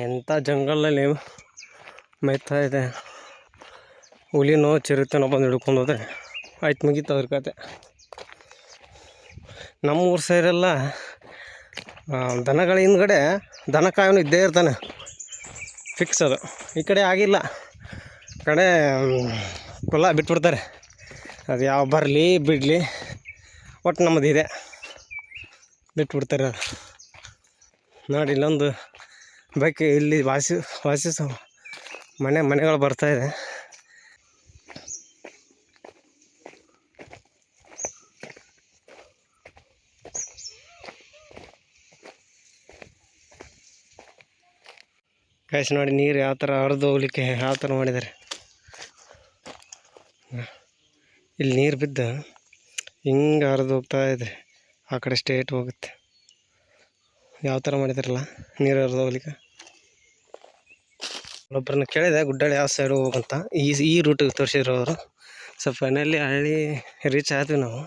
ಎಂಥ ಜಂಗಲಲ್ಲಿ ಮೇಯ್ತಾ ಇದೆ. ಹುಲಿನೋ ಚಿರತೆನೋ ಬಂದು ಹಿಡ್ಕೊಂಡು ಹೋದರೆ ಆಯ್ತು, ಮುಗೀತು ಅದ್ರ ಕತೆ. ನಮ್ಮ ಊರು ಸೈಡೆಲ್ಲ ದನಗಳ ಹಿಂದ್ಗಡೆ ದನ ಕಾಯೋನು ಇದ್ದೇ ಇರ್ತಾನೆ, ಫಿಕ್ಸ್ ಅದು. ಈ ಕಡೆ ಆಗಿಲ್ಲ, ಕಡೆ ಕುಲ ಬಿಟ್ಬಿಡ್ತಾರೆ. ಅದು ಯಾವ ಬರಲಿ ಬಿಡಲಿ, ಒಟ್ಟು ನಮ್ಮದು ಇದೆ, ಬಿಟ್ಬಿಡ್ತಾರೆ ಅದು. ನೋಡಿ ಇಲ್ಲೊಂದು ಬೈಕ್ ಇಲ್ಲಿ ವಾಸಿಸೋ ಮನೆಗಳು ಬರ್ತಾಯಿದೆ. ಕಾಯಿಸಿ ನೋಡಿ ನೀರು ಯಾವ ಥರ ಹರಿದು ಹೋಗ್ಲಿಕ್ಕೆ ಯಾವ ಥರ ಮಾಡಿದ್ದಾರೆ. ಇಲ್ಲಿ ನೀರು ಬಿದ್ದು ಹಿಂಗೆ ಹರಿದು ಹೋಗ್ತಾ ಇದೆ, ಆ ಕಡೆ ಸ್ಟೇಟ್ ಹೋಗುತ್ತೆ. ಯಾವ ಥರ ಮಾಡಿದಾರಲ್ಲ ನೀರು ಹರಿದು ಹೋಗ್ಲಿಕ್ಕೆ. ಒಬ್ಬರನ್ನ ಕೇಳಿದೆ ಗುಡ್ಡಳ್ಳಿ ಯಾವ ಸೈಡ್ ಹೋಗ್ಬೇಕಂತ, ಈ ರೂಟಿಗೆ ತೋರಿಸಿದ್ರು ಅವರು. ಸೊ ಫೈನಲಿ ಹಳ್ಳಿ ರೀಚ್ ಆದ್ವಿ ನಾವು.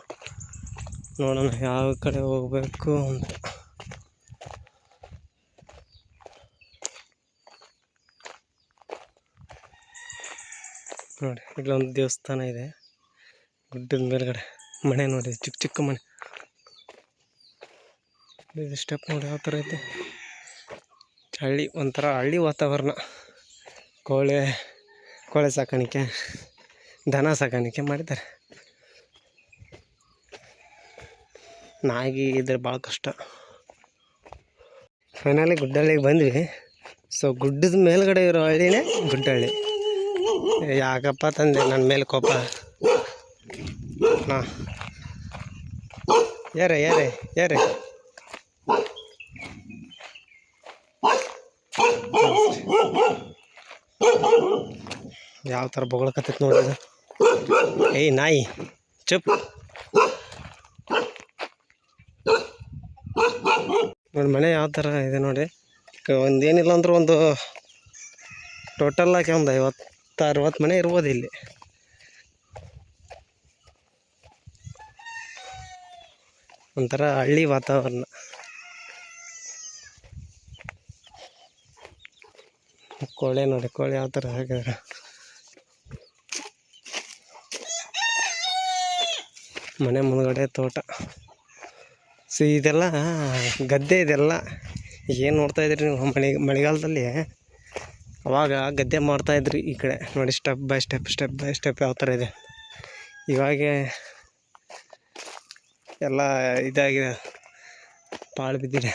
ನೋಡೋಣ ಯಾವ ಕಡೆ ಹೋಗಬೇಕು ಅಂತ. ನೋಡಿ ಇಲ್ಲೊಂದು ದೇವಸ್ಥಾನ ಇದೆ ಗುಡ್ಡದ ಮೇಲ್ಗಡೆ. ಮನೆ ನೋಡಿ, ಚಿಕ್ಕ ಚಿಕ್ಕ ಮನೆ. ಇದು ಸ್ಟೆಪ್ ನೋಡಿ ಯಾವ ಥರ ಐತೆ. ಹಳ್ಳಿ, ಒಂಥರ ಹಳ್ಳಿ ವಾತಾವರಣ. ಕೋಳೆ ಸಾಕಾಣಿಕೆ, ದನ ಸಾಕಾಣಿಕೆ ಮಾಡಿದ್ದಾರೆ. ನಾಯಿ ಇದ್ರೆ ಭಾಳ ಕಷ್ಟ. ಫೈನಲಿ ಗುಡ್ಡಹಳ್ಳಿಗೆ ಬಂದ್ವಿ. ಸೊ ಗುಡ್ಡದ ಮೇಲ್ಗಡೆ ಇರೋ ಹಳ್ಳಿನೇ ಗುಡ್ಡಹಳ್ಳಿ. ಯಾಕಪ್ಪ ತಂದೆ ನನ್ನ ಮೇಲೆ ಕೋಪ? ಹಾಂ ಏರೆ ಯಾವ ಥರ ಬೊಗಳಕತ್ತೈತೆ ನೋಡಿದ. ಏಯ್ ನಾಯಿ ಚುಪ್ ನೋಡಿ. ಮನೆ ಯಾವ ಥರ ಇದೆ ನೋಡಿ. ಒಂದೇನಿಲ್ಲ ಅಂದ್ರೆ ಒಂದು ಟೋಟಲ್ ಆಗಿ ಒಂದು 50-60 ಮನೆ ಇರ್ಬೋದು ಇಲ್ಲಿ. ಒಂಥರ ಹಳ್ಳಿ ವಾತಾವರಣ. ಕೋಳೆ ನೋಡಿ, ಕೋಳೆ ಯಾವ ಥರ ಹಾಕಿದಾರೆ. ಮನೆ ಮುಂದ್ಗಡೆ ತೋಟ. ಸೊ ಇದೆಲ್ಲ ಗದ್ದೆ, ಇದೆಲ್ಲ ಏನು ನೋಡ್ತಾಯಿದ್ರಿ ನೀವು ಮಳೆಗಾಲದಲ್ಲಿ. ಅವಾಗ ಗದ್ದೆ ಮಾಡ್ತಾಯಿದ್ರಿ ಈ ಕಡೆ ನೋಡಿ. ಸ್ಟೆಪ್ ಬೈ ಸ್ಟೆಪ್ ಯಾವ ಥರ ಇದೆ. ಇವಾಗ ಎಲ್ಲ ಇದಾಗಿದೆ, ಪಾಳು ಬಿದ್ದಿದೆ.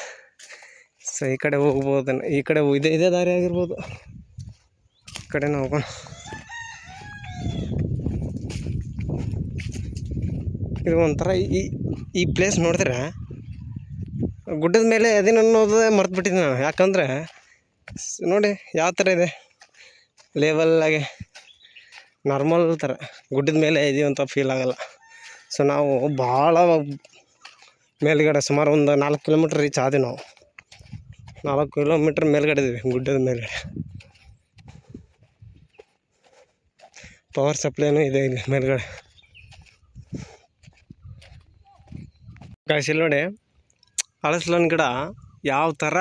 ಸೊ ಈ ಕಡೆ ಹೋಗ್ಬೋದು, ಈ ಕಡೆ ಇದೇ ದಾರಿ ಆಗಿರ್ಬೋದು. ಈ ಕಡೆನೇ ಹೋಗೋಣ. ಇದು ಒಂಥರ ಈ ಪ್ಲೇಸ್ ನೋಡಿದ್ರೆ ಗುಡ್ಡದ ಮೇಲೆ ಅದೇನು ಅನ್ನೋದು ಮರ್ತು ಬಿಟ್ಟಿದ್ದೀನಿ ನಾನು. ಯಾಕಂದರೆ ನೋಡಿ ಯಾವ ಥರ ಇದೆ, ಲೆವೆಲ್ಲಾಗಿ ನಾರ್ಮಲ್ ಥರ ಗುಡ್ಡದ ಮೇಲೆ ಇದೀವಿ ಅಂತ ಫೀಲ್ ಆಗೋಲ್ಲ. ಸೊ ನಾವು ಭಾಳ ಮೇಲ್ಗಡೆ ಸುಮಾರು ಒಂದು 4 ಕಿಲೋಮೀಟ್ರ್ ರೀಚ್ ಆದ್ವಿ ನಾವು. 4 ಕಿಲೋಮೀಟ್ರ್ ಮೇಲ್ಗಡೆ ಇದ್ದೀವಿ, ಗುಡ್ಡದ ಮೇಲ್ಗಡೆ. ಪವರ್ ಸಪ್ಲೈನೂ ಇದೆ ಇಲ್ಲಿ ಮೇಲ್ಗಡೆ. ಗಾಯ್ಸ್ ಇಲ್ಲಿ ನೋಡಿ, ಹಳಸ್ಲನ್ ಗಿಡ ಯಾವ ಥರ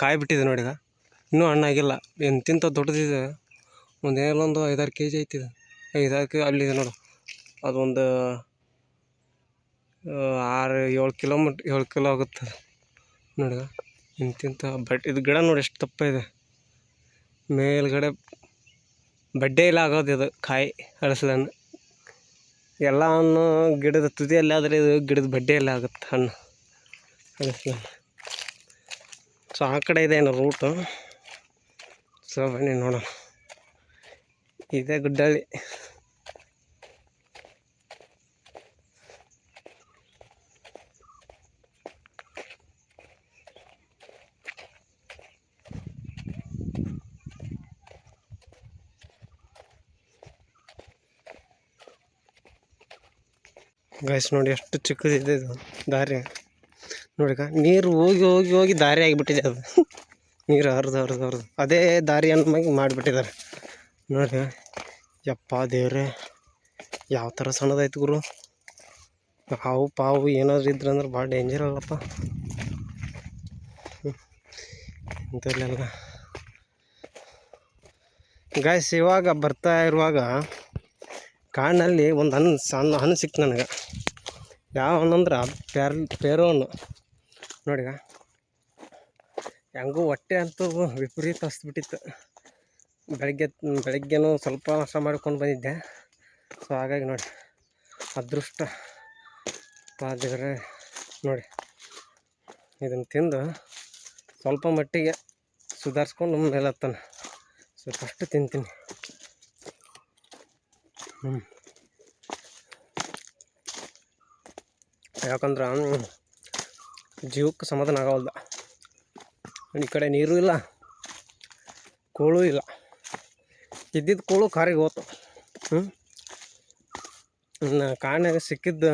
ಕಾಯಿ ಬಿಟ್ಟಿದೆ ನೋಡಿ. ಈಗ ಇನ್ನೂ ಹಣ್ಣಾಗಿಲ್ಲ, ಎಂತಿಂತ ದೊಡ್ಡದಿದೆ. ಒಂದು 5-6 kg ಐತಿದೆ. 5-6 kg ಅಲ್ಲಿದೆ ನೋಡು. ಅದೊಂದು 6-7 ಕಿಲೋ ಆಗುತ್ತೆ ನೋಡಿ. ಇಂತಿಂತ ಇದು ಗಿಡ ನೋಡಿ ಎಷ್ಟು ದಪ್ಪ ಇದೆ. ಮೇಲ್ಗಡೆ ಬಡ್ಡೆ ಇಲ್ಲ ಆಗೋದು ಇದು ಕಾಯಿ ಹಳಸಲನ್ನು. ಎಲ್ಲ ಹಣ್ಣು ಗಿಡದ ತುದಿಯಲ್ಲಿ ಆದರೆ ಇದು ಗಿಡದ ಬಡ್ಡೆಯಲ್ಲಿ ಆಗುತ್ತೆ ಹಣ್ಣು ಹಳಸಲನ್ನು. ಸೊ ಆ ಕಡೆ ಇದೆ ಏನು ರೂಟು. ಸೊ ಬನ್ನಿ ನೋಡೋಣ. ಇದೇ ಗುಡ್ಡಳ್ಳಿ. ಗಾಯ್ಸ್ ನೋಡಿ ಎಷ್ಟು ಚಿಕ್ಕದಿದೆ ಇದು ದಾರಿ. ನೋಡಿಗ ನೀರು ಹೋಗಿ ಹೋಗಿ ಹೋಗಿ ದಾರಿ ಆಗಿಬಿಟ್ಟಿದೆ ಅದು. ನೀರು ಹರಿದು ಅದೇ ದಾರಿಯನ್ನು ಮಾಡಿಬಿಟ್ಟಿದ್ದಾರೆ ನೋಡಿ. ಯಪ್ಪ ದೇವ್ರೆ, ಯಾವ ಥರ ಸಣ್ಣದಾಯ್ತು ಗುರು. ಹಾವು ಪಾವು ಏನಾದ್ರು ಇದ್ರಂದ್ರೆ ಭಾಳ ಡೇಂಜರ್ ಅಲ್ಲಪ್ಪ ಇಂಥಲ್ಲೆಲ್ಲ. ಗಾಯ್ಸ್ ಇವಾಗ ಬರ್ತಾ ಇರುವಾಗ ಕಾಡಿನಲ್ಲಿ ಒಂದು ಸಣ್ಣ ಹಣ್ಣು ಸಿಕ್ತು ನನಗೆ. ಯಾವ ಹಣ್ಣು ಅಂದ್ರೆ ಪೇರು ಹಣ್ಣು ನೋಡಿಗ. ಹೆಂಗೂ ಹೊಟ್ಟೆ ಅಂತೂ ವಿಪರೀತ ಹಸ್ಬಿಟ್ಟಿತ್ತು. ಬೆಳಗ್ಗೆನೂ ಸ್ವಲ್ಪ ನಾಷ್ಟ ಮಾಡ್ಕೊಂಡು ಬಂದಿದ್ದೆ. ಸೊ ಹಾಗಾಗಿ ನೋಡಿ ಅದೃಷ್ಟ ಪಾದಿದ್ರೆ ನೋಡಿ, ಇದನ್ನು ತಿಂದು ಸ್ವಲ್ಪ ಮಟ್ಟಿಗೆ ಸುಧಾರಿಸ್ಕೊಂಡು ಮೇಲೆ ಹತ್ತಾನೆ. ಸೊ ಫಸ್ಟ್ ತಿಂತೀನಿ. ಯಾಕಂದ್ರೆ ಜೀವಕ್ಕೆ ಸಮಾಧಾನ ಆಗೋಲ್ದ. ಈ ಕಡೆ ನೀರು ಇಲ್ಲ, ಕೋಳು ಇಲ್ಲ. ಇದ್ದಿದ್ದು ಕೋಳು ಕಾರಿಗೆ ಹೋತು. ಇನ್ನು ಕಾಡಿನಾಗ ಸಿಕ್ಕಿದ್ದು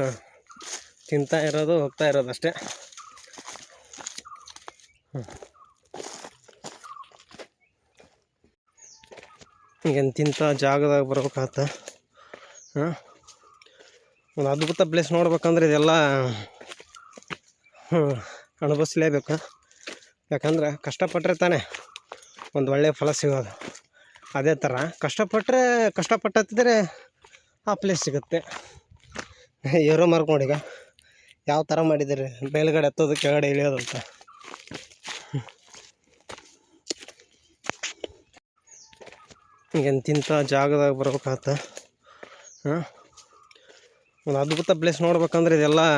ತಿಂತಾ ಇರೋದು ಹೋಗ್ತಾ ಇರೋದು ಅಷ್ಟೇ. ಎಂತಿಂಥ ಜಾಗದಾಗ ಬರ್ಬೇಕಾಗತ್ತ. ಒಂದು ಅದ್ಭುತ ಪ್ಲೇಸ್ ನೋಡ್ಬೇಕಂದ್ರೆ ಇದೆಲ್ಲ ಅನುಭವಿಸ್ಲೇಬೇಕು. ಯಾಕಂದ್ರೆ ಕಷ್ಟಪಟ್ಟರೆ ತಾನೇ ಒಂದು ಒಳ್ಳೆಯ ಫಲ ಸಿಗೋದು. ಅದೇ ಥರ ಕಷ್ಟಪಟ್ಟಿದ್ರೆ ಆ ಪ್ಲೇಸ್ ಸಿಗುತ್ತೆ. ಏರೋ ಮಾರ್ಕ್ ನೋಡಿ ಈಗ ಯಾವ ಥರ ಮಾಡಿದ್ದಾರೆ, ಮೇಲ್ಗಡೆ ಹತ್ತೋದು ಕೆಳಗಡೆ ಇಳಿಯೋದು ಅಂತ. ಎಂತಿಂಥ ಜಾಗದಾಗ ಬರ್ಬೇಕಾಗತ್ತ. ಒಂದು ಅದ್ಭುತ ಪ್ಲೇಸ್ ನೋಡ್ಬೇಕಂದ್ರೆ ಇದೆಲ್ಲ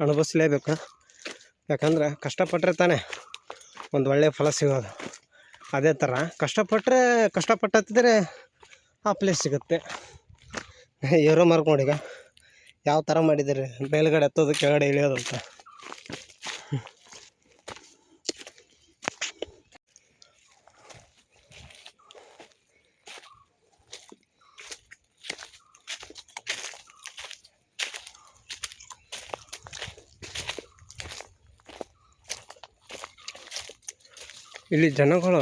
ಅನುಭವಿಸ್ಲೇಬೇಕು. ಯಾಕಂದ್ರೆ ಕಷ್ಟಪಟ್ಟರೆ ತಾನೇ ಒಂದು ಒಳ್ಳೆಯ ಫಲ ಸಿಗೋದು. ಅದೇ ಥರ ಕಷ್ಟಪಟ್ಟಿದ್ರೆ ಆ ಪ್ಲೇಸ್ ಸಿಗುತ್ತೆ. ಏರೋ ಮಾರ್ಕ್ ನೋಡಿ ಈಗ ಯಾವ ಥರ ಮಾಡಿದ್ದಾರೆ, ಮೇಲ್ಗಡೆ ಹತ್ತೋದು ಕೆಳಗಡೆ ಇಳಿಯೋದು ಅಂತ. ಇಲ್ಲಿ ಜನಗಳು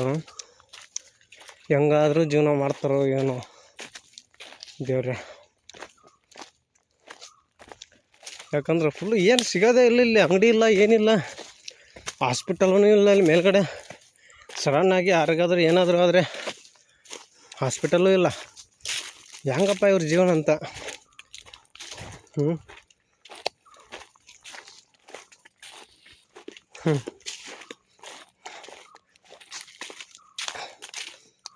ಹೆಂಗಾದರೂ ಜೀವನ ಮಾಡ್ತಾರೋ ಏನೋ ದೇವ್ರೆ. ಯಾಕಂದ್ರೆ ಫುಲ್ಲು ಏನು ಸಿಗೋದೇ ಇಲ್ಲ. ಇಲ್ಲಿ ಅಂಗಡಿ ಇಲ್ಲ, ಏನಿಲ್ಲ, ಹಾಸ್ಪಿಟಲೂ ಇಲ್ಲ. ಇಲ್ಲಿ ಮೇಲ್ಗಡೆ ಸಡನ್ನಾಗಿ ಯಾರಿಗಾದ್ರೂ ಏನಾದರೂ ಆದರೆ ಹಾಸ್ಪಿಟಲ್ಲೂ ಇಲ್ಲ. ಹೆಂಗಪ್ಪ ಇವ್ರ ಜೀವನ ಅಂತ.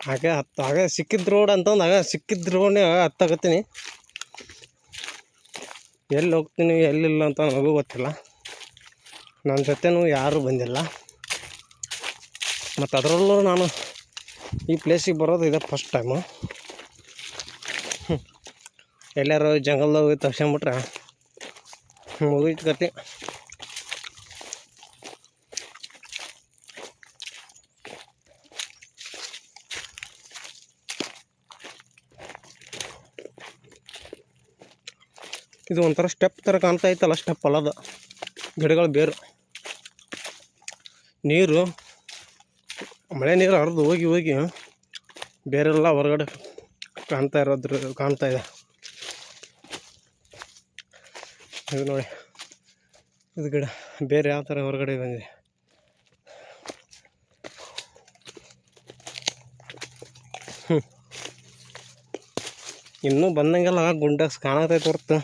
ಹಾಗೆ ಸಿಕ್ಕಿದ ರೋಡ್ ಅಂತಂದು ಸಿಕ್ಕಿದ ರೋಡ್ನೇ ಹತ್ತಾಗತ್ತೀನಿ. ಎಲ್ಲಿ ಹೋಗ್ತೀನಿ ಎಲ್ಲಿಲ್ಲ ಅಂತ ನನಗೂ ಗೊತ್ತಿಲ್ಲ. ನನ್ನ ಜೊತೆನೂ ಯಾರೂ ಬಂದಿಲ್ಲ. ಮತ್ತು ಅದರಲ್ಲೂ ನಾನು ಈ ಪ್ಲೇಸಿಗೆ ಬರೋದು ಇದೆ ಫಸ್ಟ್ ಟೈಮು. ಎಲ್ಲಾರು ಜಂಗಲ್ದಾಗ ಹೋಗಿ ತಗ್ಸ್ಕೊಂಬಿಟ್ರೆ ಮುಗಿತು ಕತೆ. ಇದು ಒಂಥರ ಸ್ಟೆಪ್ ಥರ ಕಾಣ್ತಾ ಇತ್ತಲ್ಲ, ಸ್ಟೆಪ್ ಅಲ್ಲ ಅದು, ಗಿಡಗಳು ಬೇರು. ನೀರು ಮಳೆ ನೀರು ಹರಿದು ಹೋಗಿ ಹೋಗಿ ಬೇರೆಲ್ಲ ಹೊರಗಡೆ ಕಾಣ್ತಾ ಇದೆ. ಇದು ನೋಡಿ, ಇದು ಗಿಡ ಬೇರೆ ಯಾವ ಥರ ಹೊರಗಡೆ ಬಂದಿದೆ. ಇನ್ನೂ ಬಂದಂಗೆಲ್ಲ ಗುಂಡಾಸ್ ಕಾಣತೈತೆ ಹೊರ್ತು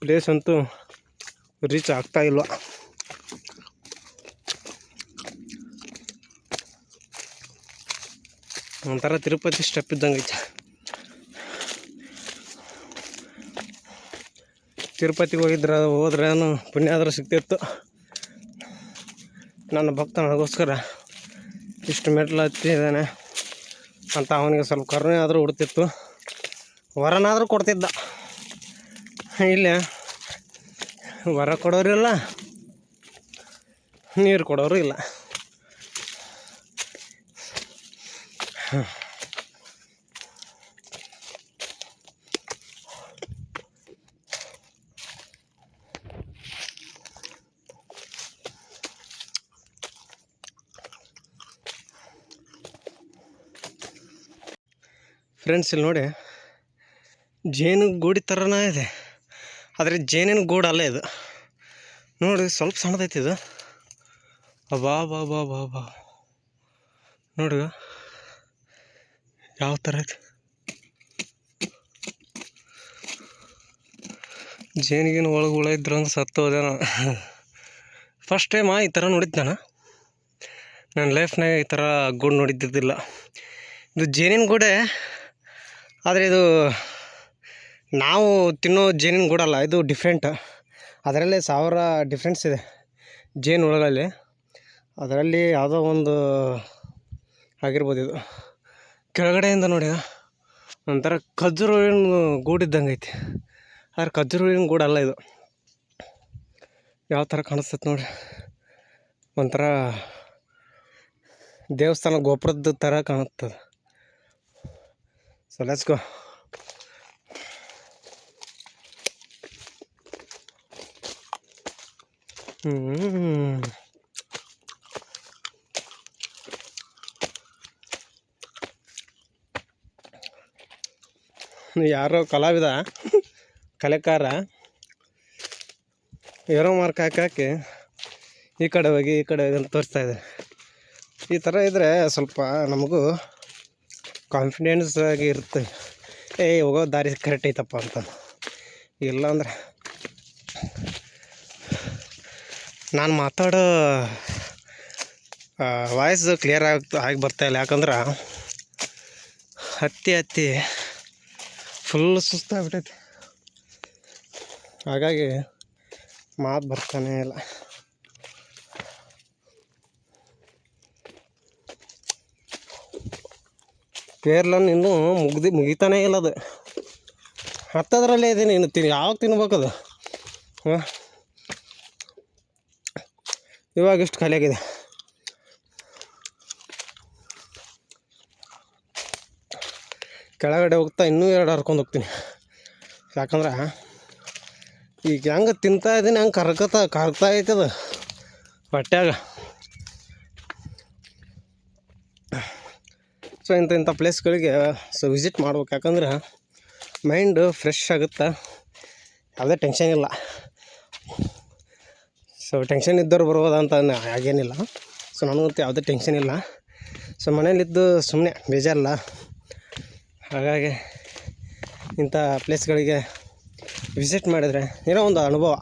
ಪ್ಲೇಸ್ ಅಂತೂ ರೀಚ್ ಆಗ್ತಾ ಇಲ್ಲ. ಒಂಥರ ತಿರುಪತಿ ಸ್ಟೆಪ್ ಇದ್ದಂಗೆ ಐತೆ. ತಿರುಪತಿಗೆ ಹೋದ್ರೆ ಪುಣ್ಯ ಆದರೂ ಸಿಗ್ತಿತ್ತು. ನನ್ನ ಭಕ್ತ ನನಗೋಸ್ಕರ ಇಷ್ಟು ಮೆಟ್ಲು ಹತ್ತಿದ್ದಾನೆ ಅಂತ ಅವನಿಗೆ ಸ್ವಲ್ಪ ಕರುಣೆ ಆದರೂ ಹುಡ್ತಿತ್ತು, ವರನಾದರೂ ಕೊಡ್ತಿದ್ದ. ಇಲ್ಲ, ವರ ಕೊಡೋರು ಇಲ್ಲ, ನೀರು ಕೊಡೋರು ಇಲ್ಲ. ಫ್ರೆಂಡ್ಸ್, ಇಲ್ಲಿ ನೋಡಿ, ಜೇನು ಗೂಡಿ ಥರನೇ ಇದೆ, ಆದರೆ ಜೇನಿನ ಗೂಡು ಅಲ್ಲ ಇದು. ನೋಡಿ, ಸ್ವಲ್ಪ ಸಣ್ಣದೈತಿ ಇದು. ಬಾ ಬಾ ಬಾ ಬಾ ಬಾ ನೋಡಿ ಯಾವ ಥರ ಐತಿ. ಜೇನಿಗಿನ ಒಳಗೆ ಹುಳ ಇದ್ರು ಅಂತ ಸತ್ತು ಹೋದೇನೋ. ಫಸ್ಟ್ ಟೈಮ್ ಈ ಥರ ನೋಡಿದ್ದು ನನ್ನ ಲೈಫ್ನಾಗ ಈ ಥರ ಗೂಡು ನೋಡಿದ್ದಿದ್ದಿಲ್ಲ. ಇದು ಜೇನಿನ ಗೂಡೆ, ಆದರೆ ಇದು ನಾವು ತಿನ್ನೋ ಜೇನಿನ ಗೂಡಲ್ಲ, ಇದು ಡಿಫ್ರೆಂಟ್. ಅದರಲ್ಲೇ 1000 ಡಿಫ್ರೆನ್ಸ್ ಇದೆ ಜೇನು ಹುಳಗಳಲ್ಲಿ. ಅದರಲ್ಲಿ ಯಾವುದೋ ಒಂದು ಆಗಿರ್ಬೋದು. ಇದು ಕೆಳಗಡೆಯಿಂದ ನೋಡಿ ಒಂಥರ ಖರ್ಜೂರ ಹೂವಿನ ಗೂಡಿದ್ದಂಗೆ ಐತಿ, ಆದರೆ ಖರ್ಜೂರ ಹೂವಿನ ಗೂಡಲ್ಲ ಇದು. ಯಾವ ಥರ ಕಾಣಿಸ್ತೈತೆ ನೋಡಿ, ಒಂಥರ ದೇವಸ್ಥಾನ ಗೋಪುರದ ಥರ ಕಾಣುತ್ತದೆ. So let's go. ಯಾರೋ ಕಲಾವಿದ, ಕಲೆಕಾರ ಏರೋ ಮಾರ್ಕ್ ಹಾಕಿ ಈ ಕಡೆ ಹೋಗಿ ಈ ಕಡೆ ಹೋಗಿ ಅಂತ ತೋರಿಸ್ತಾ ಇದೆ. ಈ ಥರ ಇದ್ದರೆ ಸ್ವಲ್ಪ ನಮಗೂ ಕಾನ್ಫಿಡೆನ್ಸ್ ಆಗಿ ಇರುತ್ತೆ, ಹೋಗೋ ದಾರಿ ಕರೆಕ್ಟ್ ಐತಪ್ಪ ಅಂತ. ಇಲ್ಲ ಅಂದರೆ ನಾನು ಮಾತಾಡೋ ವಾಯ್ಸ್ ಕ್ಲಿಯರ್ ಆಗಿ ಬರ್ತಾಯಿಲ್ಲ, ಯಾಕಂದ್ರೆ ಹತ್ತಿ ಫುಲ್ ಸುಸ್ತಾಗ್ಬಿಟ್ಟೈತಿ. ಹಾಗಾಗಿ ಮಾತು ಬರ್ತಾನೆ ಇಲ್ಲ. ಕೇರಳನ್ ಇನ್ನೂ ಮುಗಿತಾನೇ ಇಲ್ಲ ಅದು. ಹತ್ತದರಲ್ಲೇ ಇದ್ದೀನಿ, ಇನ್ನು ಯಾವಾಗ ತಿನ್ಬೇಕದು? ಇವಾಗ ಇಷ್ಟು ಖಾಲಿಯಾಗಿದೆ. ಕೆಳಗಡೆ ಹೋಗ್ತಾ ಇನ್ನೂ 2 ಹರ್ಕೊಂಡು ಹೋಗ್ತೀನಿ, ಯಾಕಂದ್ರೆ ಈಗ ಹೆಂಗೆ ತಿಂತಾ ಇದ್ದೀನಿ ಹಂಗೆ ಕರ್ಗ್ತಾ ಐತದ ಹೊಟ್ಯಾಗ. ಸೊ ಇಂಥ ಪ್ಲೇಸ್ಗಳಿಗೆ ವಿಸಿಟ್ ಮಾಡ್ಬೇಕು, ಯಾಕಂದ್ರೆ ಮೈಂಡು ಫ್ರೆಶ್ ಆಗುತ್ತೆ, ಯಾವುದೇ ಟೆನ್ಷನ್ ಇಲ್ಲ. ಸೊ ಟೆನ್ಷನ್ ಇದ್ದವ್ರು ಬರ್ಬೋದಂತ ಹಾಗೇನಿಲ್ಲ. ಸೊ ನನಗಂತೂ ಯಾವುದೇ ಟೆನ್ಷನ್ ಇಲ್ಲ. ಸೊ ಮನೇಲಿದ್ದು ಸುಮ್ಮನೆ ಬೇಜಾರಲ್ಲ, ಹಾಗಾಗಿ ಇಂಥ ಪ್ಲೇಸ್ಗಳಿಗೆ ವಿಸಿಟ್ ಮಾಡಿದರೆ ಏನೋ ಒಂದು ಅನುಭವ.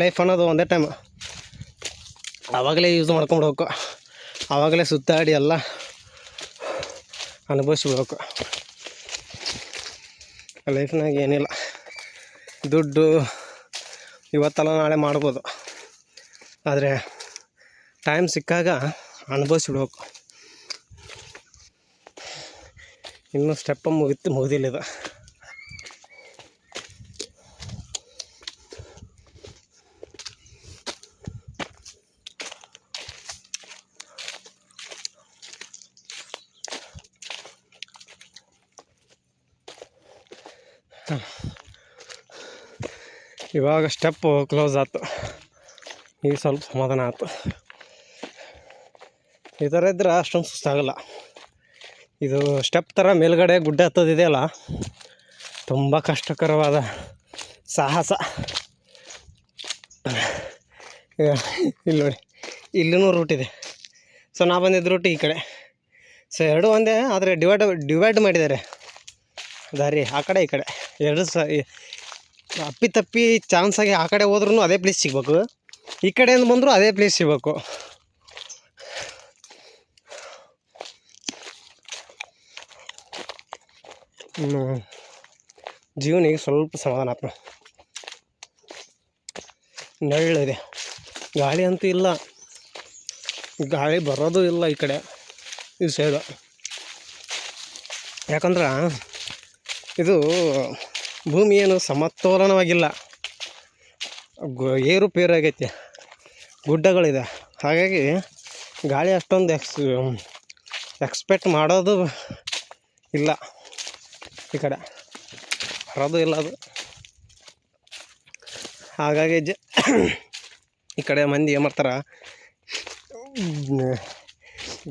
ಲೈಫ್ ಅನ್ನೋದು ಒಂದೇ ಟೈಮ್, ಆವಾಗಲೇ ಯೂಸ್ ಮಾಡ್ಕೊಂಬಿಡ್ಬೇಕು, ಆವಾಗಲೇ ಸುತ್ತಾಡಿ ಎಲ್ಲ ಅನುಭವಿಸ್ಬಿಡ್ಬೇಕು. ಲೈಫ್ನಾಗ ಏನಿಲ್ಲ, ದುಡ್ಡು ಇವತ್ತಲ್ಲ ನಾಳೆ ಮಾಡ್ಬೋದು, ಆದರೆ ಟೈಮ್ ಸಿಕ್ಕಾಗ ಅನುಭವಿಸ್ಬಿಡ್ಬೇಕು. ಇನ್ನೂ ಸ್ಟೆಪ್ಪ ಮುಗಿದಿಲ್ಲ ಇದು. ಇವಾಗ ಸ್ಟೆಪ್ಪು ಕ್ಲೋಸ್ ಆಯ್ತು, ಈಗ ಸ್ವಲ್ಪ ಸಮಾಧಾನ ಆಯ್ತು. ಈ ಥರ ಇದ್ರೆ ಅಷ್ಟೊಂದು ಸುಸ್ತಾಗಲ್ಲ. ಇದು ಸ್ಟೆಪ್ ಥರ ಮೇಲ್ಗಡೆ ಗುಡ್ಡ ಹತ್ತೋದಿದೆಯಲ್ಲ, ತುಂಬ ಕಷ್ಟಕರವಾದ ಸಾಹಸ. ಇಲ್ಲಿ ನೋಡಿ, ಇಲ್ಲೂ ರೂಟ್ ಇದೆ. ಸೊ ನಾ ಬಂದಿದ್ದ ರೂಟ್ ಈ ಕಡೆ. ಸೊ ಎರಡೂ ಒಂದೇ, ಆದರೆ ಡಿವೈಡ್ ಮಾಡಿದ್ದಾರೆ ದಾರಿ. ಆ ಕಡೆ ಈ ಕಡೆ ಎರಡು ಅಪ್ಪಿ ಚಾನ್ಸಾಗಿ ಆ ಕಡೆ ಹೋದ್ರೂ ಅದೇ ಪ್ಲೇಸ್ ಸಿಗಬೇಕು, ಈ ಕಡೆಯಿಂದ ಬಂದರೂ ಅದೇ ಪ್ಲೇಸ್ ಸಿಗಬೇಕು. ಜೀವನಿಗೆ ಸ್ವಲ್ಪ ಸಮಾಧಾನ ಆತ್ಮ. ನೆರಳಿದೆ, ಗಾಳಿ ಅಂತೂ ಇಲ್ಲ, ಗಾಳಿ ಬರೋದು ಇಲ್ಲ ಈ ಕಡೆ ಈ ಸೈಡು. ಯಾಕಂದ್ರೆ ಇದು ಭೂಮಿ ಏನು ಸಮತೋಲನವಾಗಿಲ್ಲ, ಏರುಪೇರು ಆಗೈತಿ, ಗುಡ್ಡಗಳಿದೆ. ಹಾಗಾಗಿ ಗಾಳಿ ಅಷ್ಟೊಂದು ಎಕ್ಸ್ಪೆಕ್ಟ್ ಮಾಡೋದು ಇಲ್ಲ, ಈ ಕಡೆ ಬರೋದು ಇಲ್ಲ ಅದು. ಹಾಗಾಗಿ ಈ ಕಡೆ ಮಂದಿ ಏನು ಮಾಡ್ತಾರೆ,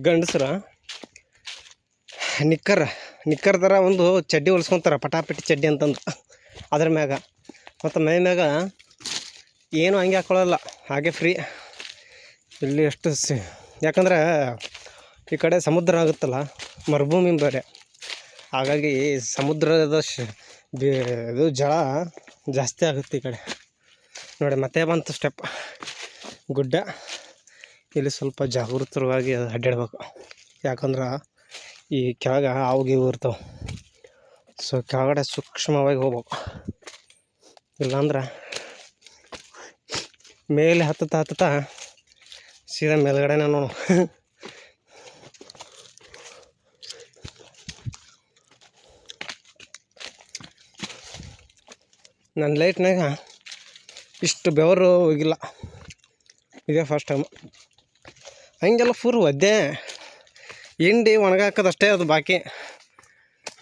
ಗಂಡಸ್ರ ನಿಕ್ಕರ್ ಥರ ಒಂದು ಚಡ್ಡಿ ಹೊಲ್ಸ್ಕೊತಾರೆ, ಪಟಾಪಟಿ ಚಡ್ಡಿ ಅಂತಂದು ಅದ್ರ ಮ್ಯಾಗ. ಮತ್ತು ಮೈ ಮ್ಯಾಗ ಏನು ಹಂಗೆ ಹಾಕ್ಕೊಳ್ಳಲ್ಲ, ಹಾಗೆ ಫ್ರೀ. ಇಲ್ಲಿ ಎಷ್ಟು ಯಾಕಂದ್ರೆ ಈ ಕಡೆ ಸಮುದ್ರ ಆಗುತ್ತಲ್ಲ, ಮರುಭೂಮಿ ಬೇರೆ. ಹಾಗಾಗಿ ಸಮುದ್ರದ ಇದು ಜಳ ಜಾಸ್ತಿ ಆಗುತ್ತೆ ಈ ಕಡೆ. ನೋಡಿ ಮತ್ತೆ ಬಂತು ಸ್ಟೆಪ್, ಗುಡ್ಡ. ಇಲ್ಲಿ ಸ್ವಲ್ಪ ಜಾಗೃತವಾಗಿ ಅಡ್ಡಾಡ್ಬೇಕು, ಯಾಕಂದ್ರೆ ಈ ಕೆಳಗೆ ಹಾವು ಇರ್ತಾವೆ. ಸೊ ಕೆಳಗಡೆ ಸೂಕ್ಷ್ಮವಾಗಿ ಹೋಗ್ಬೇಕು, ಇಲ್ಲಾಂದ್ರೆ ಮೇಲೆ ಹತ್ತುತ್ತಾ ಸೀದಾ ಮೇಲ್ಗಡೆನೇ ನೋಡು. ನನ್ನ ಲೈಫ್ನಾಗ ಇಷ್ಟು ಬೆವರು ಹೋಗಿಲ್ಲ, ಇದೇ ಫಸ್ಟ್ ಟೈಮ್. ಹಂಗೆಲ್ಲ ಫುಲ್ ಒದ್ದೆ ಹಿಂಡಿ ಒಣಗಾಕೋದಷ್ಟೇ ಅದು ಬಾಕಿ,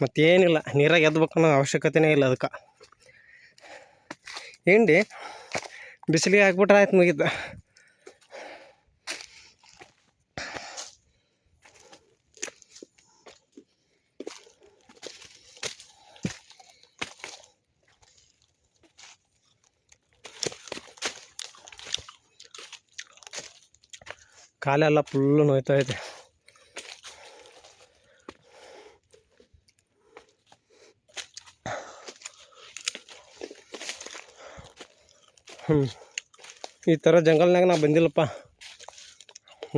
ಮತ್ತೇನಿಲ್ಲ. ನೀರಾಗ ಎದ್ಬೇಕು ಅನ್ನೋ ಅವಶ್ಯಕತೆನೇ ಇಲ್ಲ ಅದಕ್ಕೆ. ಹಿಂಡಿ ಬಿಸಿಲಿಗೆ ಹಾಕ್ಬಿಟ್ರೆ ಆಯ್ತು, ಮುಗಿತು. ಕಾಲೆಲ್ಲ ಫುಲ್ಲು ನೋಯ್ತೈತೆ. ಈ ಥರ ಜಂಗಲ್ನಾಗ ನಾ ಬಂದಿಲ್ಲಪ್ಪ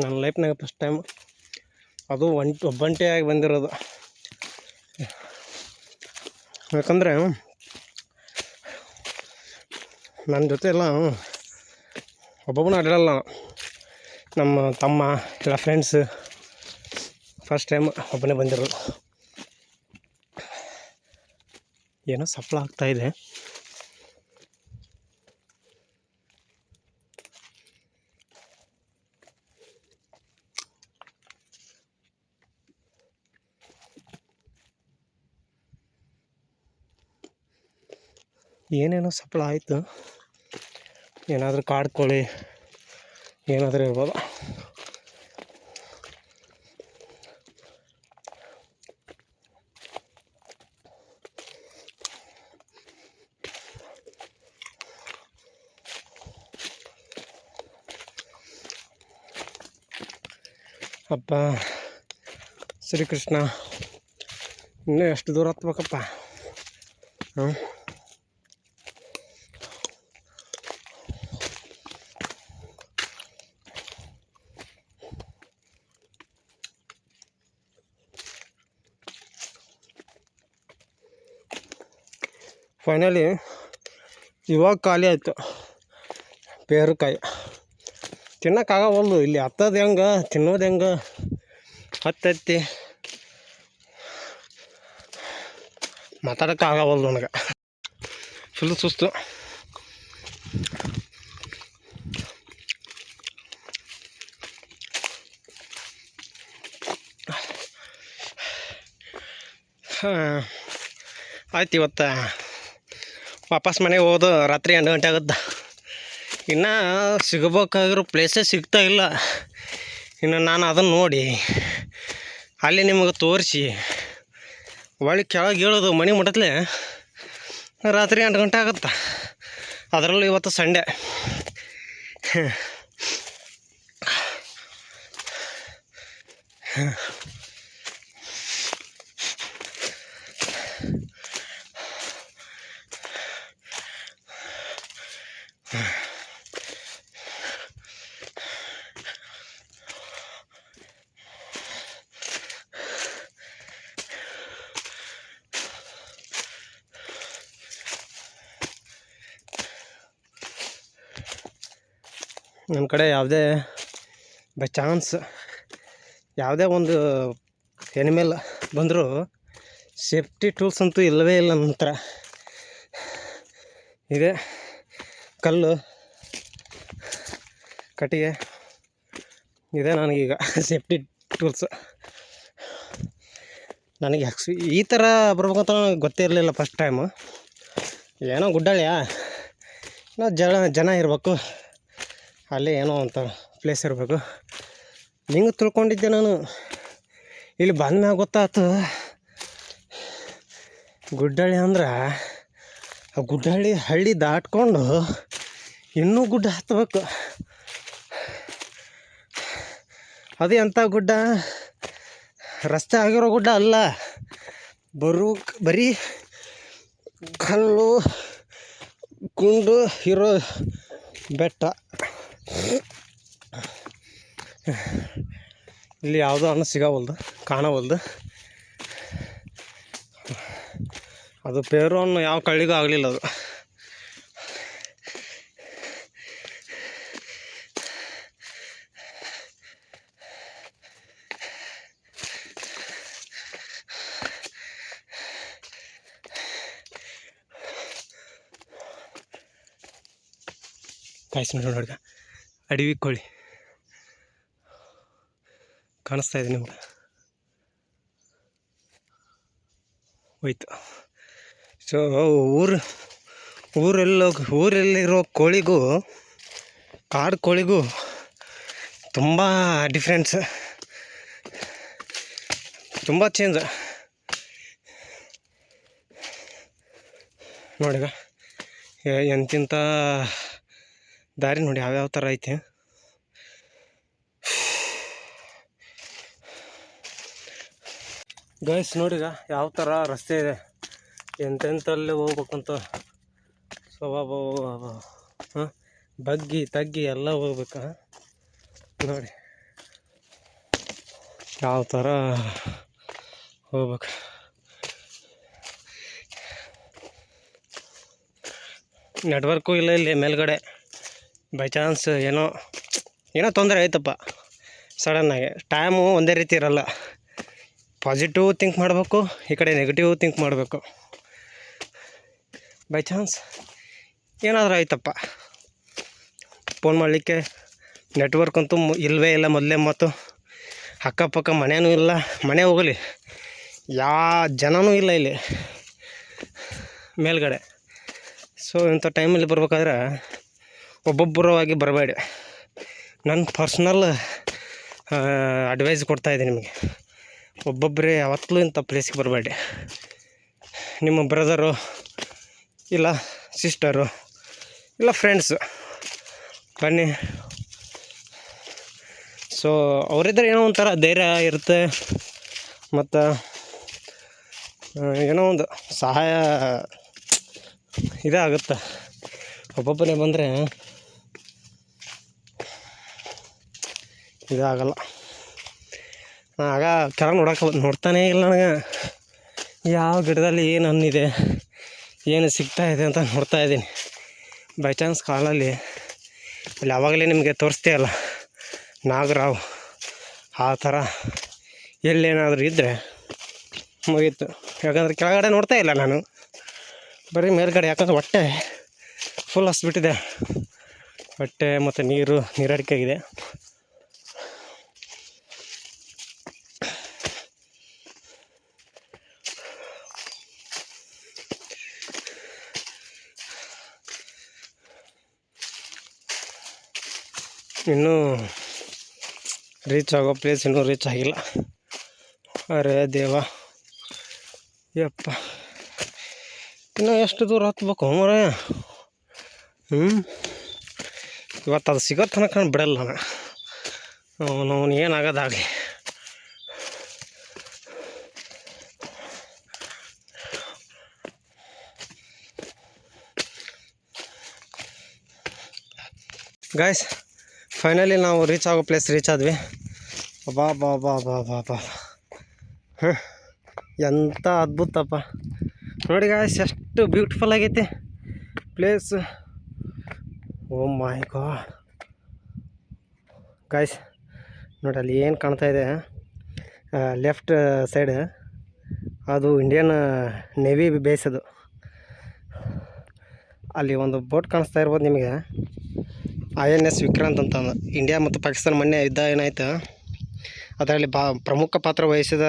ನನ್ನ ಲೈಫ್ನಾಗ ಫಸ್ಟ್ ಟೈಮ್. ಅದು ಒಬ್ಬಂಟಿಯಾಗಿ ಬಂದಿರೋದು. ಯಾಕಂದರೆ ನನ್ನ ಜೊತೆ ಎಲ್ಲ ಒಬ್ಬೊಬ್ಬನ ಅಡ್ಡಾಡಲ್ಲ. ನಮ್ಮ ತಮ್ಮ ಇಲ್ಲ ಫ್ರೆಂಡ್ಸ್, ಫಸ್ಟ್ ಟೈಮ್ ಒಬ್ಬನೇ ಬಂದಿರೋದು. ಏನೋ ಸಫಲ ಆಗ್ತಾಯಿದೆ. ಏನೇನೋ ಸಫಲ ಆಯಿತು. ಏನಾದರೂ ಕಾಡು ಕೋಳಿ ಏನಾದರೂ ಇರ್ಬೋದು. ಅಪ್ಪ ಶ್ರೀಕೃಷ್ಣ, ಇನ್ನೂ ಎಷ್ಟು ದೂರ ಹತ್ಬೇಕಪ್ಪ. ಫೈನಲಿ ಇವಾಗ ಖಾಲಿ ಆಯಿತು ಪೇರುಕಾಯಿ. ತಿನ್ನೋಕ್ಕಾಗವಲ್ದು. ಇಲ್ಲಿ ಹತ್ತೋದು ಹೆಂಗೆ, ತಿನ್ನೋದು ಹೆಂಗೆ, ಹತ್ತಿ ಮಾತಾಡೋಕೆ ಆಗವಲ್ದು ನನಗೆ, ಫುಲ್ ಸುಸ್ತು. ಆಯ್ತು, ಇವತ್ತು ವಾಪಸ್ ಮನೆಗೆ ಹೋದು ರಾತ್ರಿ 2 ಗಂಟೆ ಆಗುತ್ತೆ. ಇನ್ನು ಸಿಗಬೇಕಾಗಿರೋ ಪ್ಲೇಸೇ ಸಿಗ್ತಾ ಇಲ್ಲ. ಇನ್ನು ನಾನು ಅದನ್ನು ನೋಡಿ ಅಲ್ಲಿ ನಿಮಗೆ ತೋರಿಸಿ ಒಳ್ಳೆ ಕೆಳಗೆ ಇಳೋದು ಮನೆ ಮುಟ್ಟತ್ಲೆ ರಾತ್ರಿ 2 ಗಂಟೆ ಆಗುತ್ತೆ. ಅದರಲ್ಲೂ ಇವತ್ತು ಸಂಡೇ. ನಮ್ಮ ಕಡೆ ಯಾವುದೇ ಬೈ ಚಾನ್ಸ್ ಯಾವುದೇ ಒಂದು ಎನಿಮಲ್ ಬಂದರೂ ಸೇಫ್ಟಿ ಟೂಲ್ಸ್ ಅಂತೂ ಇಲ್ಲವೇ ಇಲ್ಲ ನನ್ನ ಹತ್ರ. ಇದೆ ಕಲ್ಲು, ಕಟ್ಟಿಗೆ, ಇದೆ ನನಗೀಗ ಸೇಫ್ಟಿ ಟೂಲ್ಸ್. ನನಗೆ ಈ ಥರ ಬರ್ಬೇಕಂತ ನನಗೆ ಗೊತ್ತೇ ಇರಲಿಲ್ಲ ಫಸ್ಟ್ ಟೈಮು. ಏನೋ ಗುಡ್ಡಾಳಿಯಾ, ಜನ ಇರಬೇಕು, ಅಲ್ಲಿ ಏನೋ ಅಂತ ಪ್ಲೇಸ್ ಇರಬೇಕು ಹಿಂಗೆ ತಿಳ್ಕೊಂಡಿದ್ದೆ ನಾನು. ಇಲ್ಲಿ ಬಂದ್ಮ್ಯಾಗ ಗೊತ್ತಾಯ್ತು ಗುಡ್ಡಳ್ಳಿ ಅಂದ್ರೆ ಆ ಗುಡ್ಡಳ್ಳಿ ಹಳ್ಳಿ ದಾಟ್ಕೊಂಡು ಇನ್ನೂ ಗುಡ್ಡ ಹತ್ತಬೇಕು. ಅದು ಎಂಥ ಗುಡ್ಡ, ರಸ್ತೆ ಆಗಿರೋ ಗುಡ್ಡ ಅಲ್ಲ, ಬರೀ ಕಲ್ಲು ಕುಂಡು ಇರೋ ಬೆಟ್ಟ. ಇಲ್ಲಿ ಯಾವುದೋ ಅನ್ನ ಸಿಗವಲ್ದು, ಕಾಣವಲ್ದು. ಅದು ಪೇರು ಅನ್ನೋ ಯಾವ ಕಳ್ಳಿಗೂ ಆಗಲಿಲ್ಲ ಅದು. ಕಾಯಿಸಿ ನೋಡ್ಗ ಅಡವಿ ಕೋಳಿ ಕಾಣಿಸ್ತಾ ಇದೆ ನಿಮ್ಗೆ, ಹೋಯ್ತು. ಸೊ ಊರಲ್ಲಿರೋ ಕೋಳಿಗೂ ಕಾಡು ಕೋಳಿಗೂ ತುಂಬ ಡಿಫ್ರೆನ್ಸ್, ತುಂಬ ಚೇಂಜ್. ನೋಡಿಗ ಎಂತಿಂಥ ದಾರಿ ನೋಡಿ ಯಾವ್ಯಾವ ಥರ ಐತೆ. ಗೈಸ್ ನೋಡಿಗ ಯಾವ ಥರ ರಸ್ತೆ ಇದೆ, ಎಂತೆಂಥಲ್ಲೇ ಹೋಗ್ಬೇಕಂತ ಸ್ವಭಾವ. ಬಗ್ಗಿ ತಗ್ಗಿ ಎಲ್ಲ ಹೋಗ್ಬೇಕು ನೋಡಿ, ಯಾವ ಥರ ಹೋಗ್ಬೇಕು. ನೆಟ್ವರ್ಕು ಇಲ್ಲ ಇಲ್ಲಿ ಮೇಲ್ಗಡೆ. ಬೈ ಚಾನ್ಸ್ ಏನೋ ತೊಂದರೆ ಆಯ್ತಪ್ಪ ಸಡನ್ನಾಗಿ. ಟೈಮು ಒಂದೇ ರೀತಿ ಇರಲ್ಲ, ಪಾಸಿಟಿವ್ ಥಿಂಕ್ ಮಾಡಬೇಕು, ಈ ಕಡೆ ನೆಗೆಟಿವ್ ಥಿಂಕ್ ಮಾಡಬೇಕು. ಬೈ ಚಾನ್ಸ್ ಏನಾದರೂ ಆಯ್ತಪ್ಪ, ಫೋನ್ ಮಾಡಲಿಕ್ಕೆ ನೆಟ್ವರ್ಕ್ ಅಂತೂ ಇಲ್ಲವೇ ಇಲ್ಲ ಮೊದಲೇ ಮಾತು. ಅಕ್ಕಪಕ್ಕ ಮನೆಯೂ ಇಲ್ಲ, ಮನೆ ಹೋಗಲಿ ಜನನೂ ಇಲ್ಲ ಇಲ್ಲಿ ಮೇಲ್ಗಡೆ. ಸೊ ಇಂಥ ಟೈಮಲ್ಲಿ ಬರ್ಬೇಕಾದ್ರೆ ಒಬ್ಬೊಬ್ಬರವಾಗಿ ಬರಬೇಡಿ. ನನ್ನ ಪರ್ಸ್ನಲ್ ಅಡ್ವೈಸ್ ಕೊಡ್ತಾಯಿದ್ದೀನಿ ನಿಮಗೆ. ಒಬ್ಬೊಬ್ಬರೇ ಯಾವತ್ತೂ ಇಂಥ ಪ್ಲೇಸ್ಗೆ ಬರಬೇಡಿ. ನಿಮ್ಮ ಬ್ರದರು ಇಲ್ಲ ಸಿಸ್ಟರು ಇಲ್ಲ ಫ್ರೆಂಡ್ಸು ಬನ್ನಿ. ಸೊ ಅವರಿದ್ದರೆ ಏನೋ ಒಂಥರ ಧೈರ್ಯ ಇರುತ್ತೆ, ಮತ್ತು ಏನೋ ಒಂದು ಸಹಾಯ ಇದಾಗುತ್ತೆ. ಒಬ್ಬೊಬ್ಬರೇ ಬಂದರೆ ಇದಾಗಲ್ಲ. ಆಗ ಕೆಳಗೆ ನೋಡ್ತಾನೇ ಇಲ್ಲ ನನಗೆ, ಯಾವ ಗಿಡದಲ್ಲಿ ಏನು ಹಣ್ಣಿದೆ, ಏನು ಸಿಗ್ತಾಯಿದೆ ಅಂತ ನೋಡ್ತಾ ಇದ್ದೀನಿ. ಬೈ ಚಾನ್ಸ್ ಕಾಲಲ್ಲಿ ಅಲ್ಲಿ ಆವಾಗಲೇ ನಿಮಗೆ ತೋರಿಸ್ತೀಯಲ್ಲ ನಾಗರಾವ್, ಆ ಥರ ಎಲ್ಲೇನಾದರೂ ಇದ್ದರೆ ಮುಗೀತು. ಯಾಕಂದರೆ ಕೆಳಗಡೆ ನೋಡ್ತಾ ಇಲ್ಲ ನಾನು, ಬರೀ ಮೇಲ್ಗಡೆ. ಯಾಕಂದ್ರೆ ಹೊಟ್ಟೆ ಫುಲ್ ಹಸ್ಬಿಟ್ಟಿದೆ, ಹೊಟ್ಟೆ ಮತ್ತು ನೀರಡಿಕೆ ಆಗಿದೆ. ಇನ್ನೂ ರೀಚ್ ಆಗೋ ಪ್ಲೇಸ್ ಇನ್ನೂ ರೀಚ್ ಆಗಿಲ್ಲ. ಅರೆ ದೇವ, ಯಪ್ಪ, ಇನ್ನೂ ಎಷ್ಟು ದೂರ ಹತ್ಬೇಕು ಮರೆ. ಇವತ್ತು ಅದು ಸಿಗೋ ತನಕ ಬಿಡಲ್ಲ ನಾನು, ಅವನು ಏನಾಗೋದಾಗಲಿ. ಗಾಯ್ಸ್, ಫೈನಲಿ ನಾವು ರೀಚ್ ಆಗೋ ಪ್ಲೇಸ್ ರೀಚ್ ಆದ್ವಿ. ಬಾ ಬಾ ಬಾ ಬಾ ಬಾ ಬಾ ಹಾಂ, ಎಂಥ ಅದ್ಭುತಪ್ಪ ನೋಡಿ ಗಾಯ್ಸ್, ಎಷ್ಟು ಬ್ಯೂಟಿಫುಲ್ ಆಗೈತೆ ಪ್ಲೇಸ್. ಓ ಮೈ ಗಾಡ್ ಗಾಯ್ಸ್, ನೋಡಿ ಅಲ್ಲಿ ಏನು ಕಾಣ್ತಾ ಇದೆ ಲೆಫ್ಟ್ ಸೈಡ್, ಅದು ಇಂಡಿಯನ್ ನೇವಿ ಬೇಸದು. ಅಲ್ಲಿ ಒಂದು ಬೋಟ್ ಕಾಣಿಸ್ತಾ ಇರ್ಬೋದು ನಿಮಗೆ, INS ವಿಕ್ರಾಂತ್ ಅಂತ. ಇಂಡಿಯಾ ಮತ್ತು ಪಾಕಿಸ್ತಾನ ಮೊನ್ನೆ ಯುದ್ಧ ಏನಾಯ್ತು ಅದರಲ್ಲಿ ಪ್ರಮುಖ ಪಾತ್ರ ವಹಿಸಿದ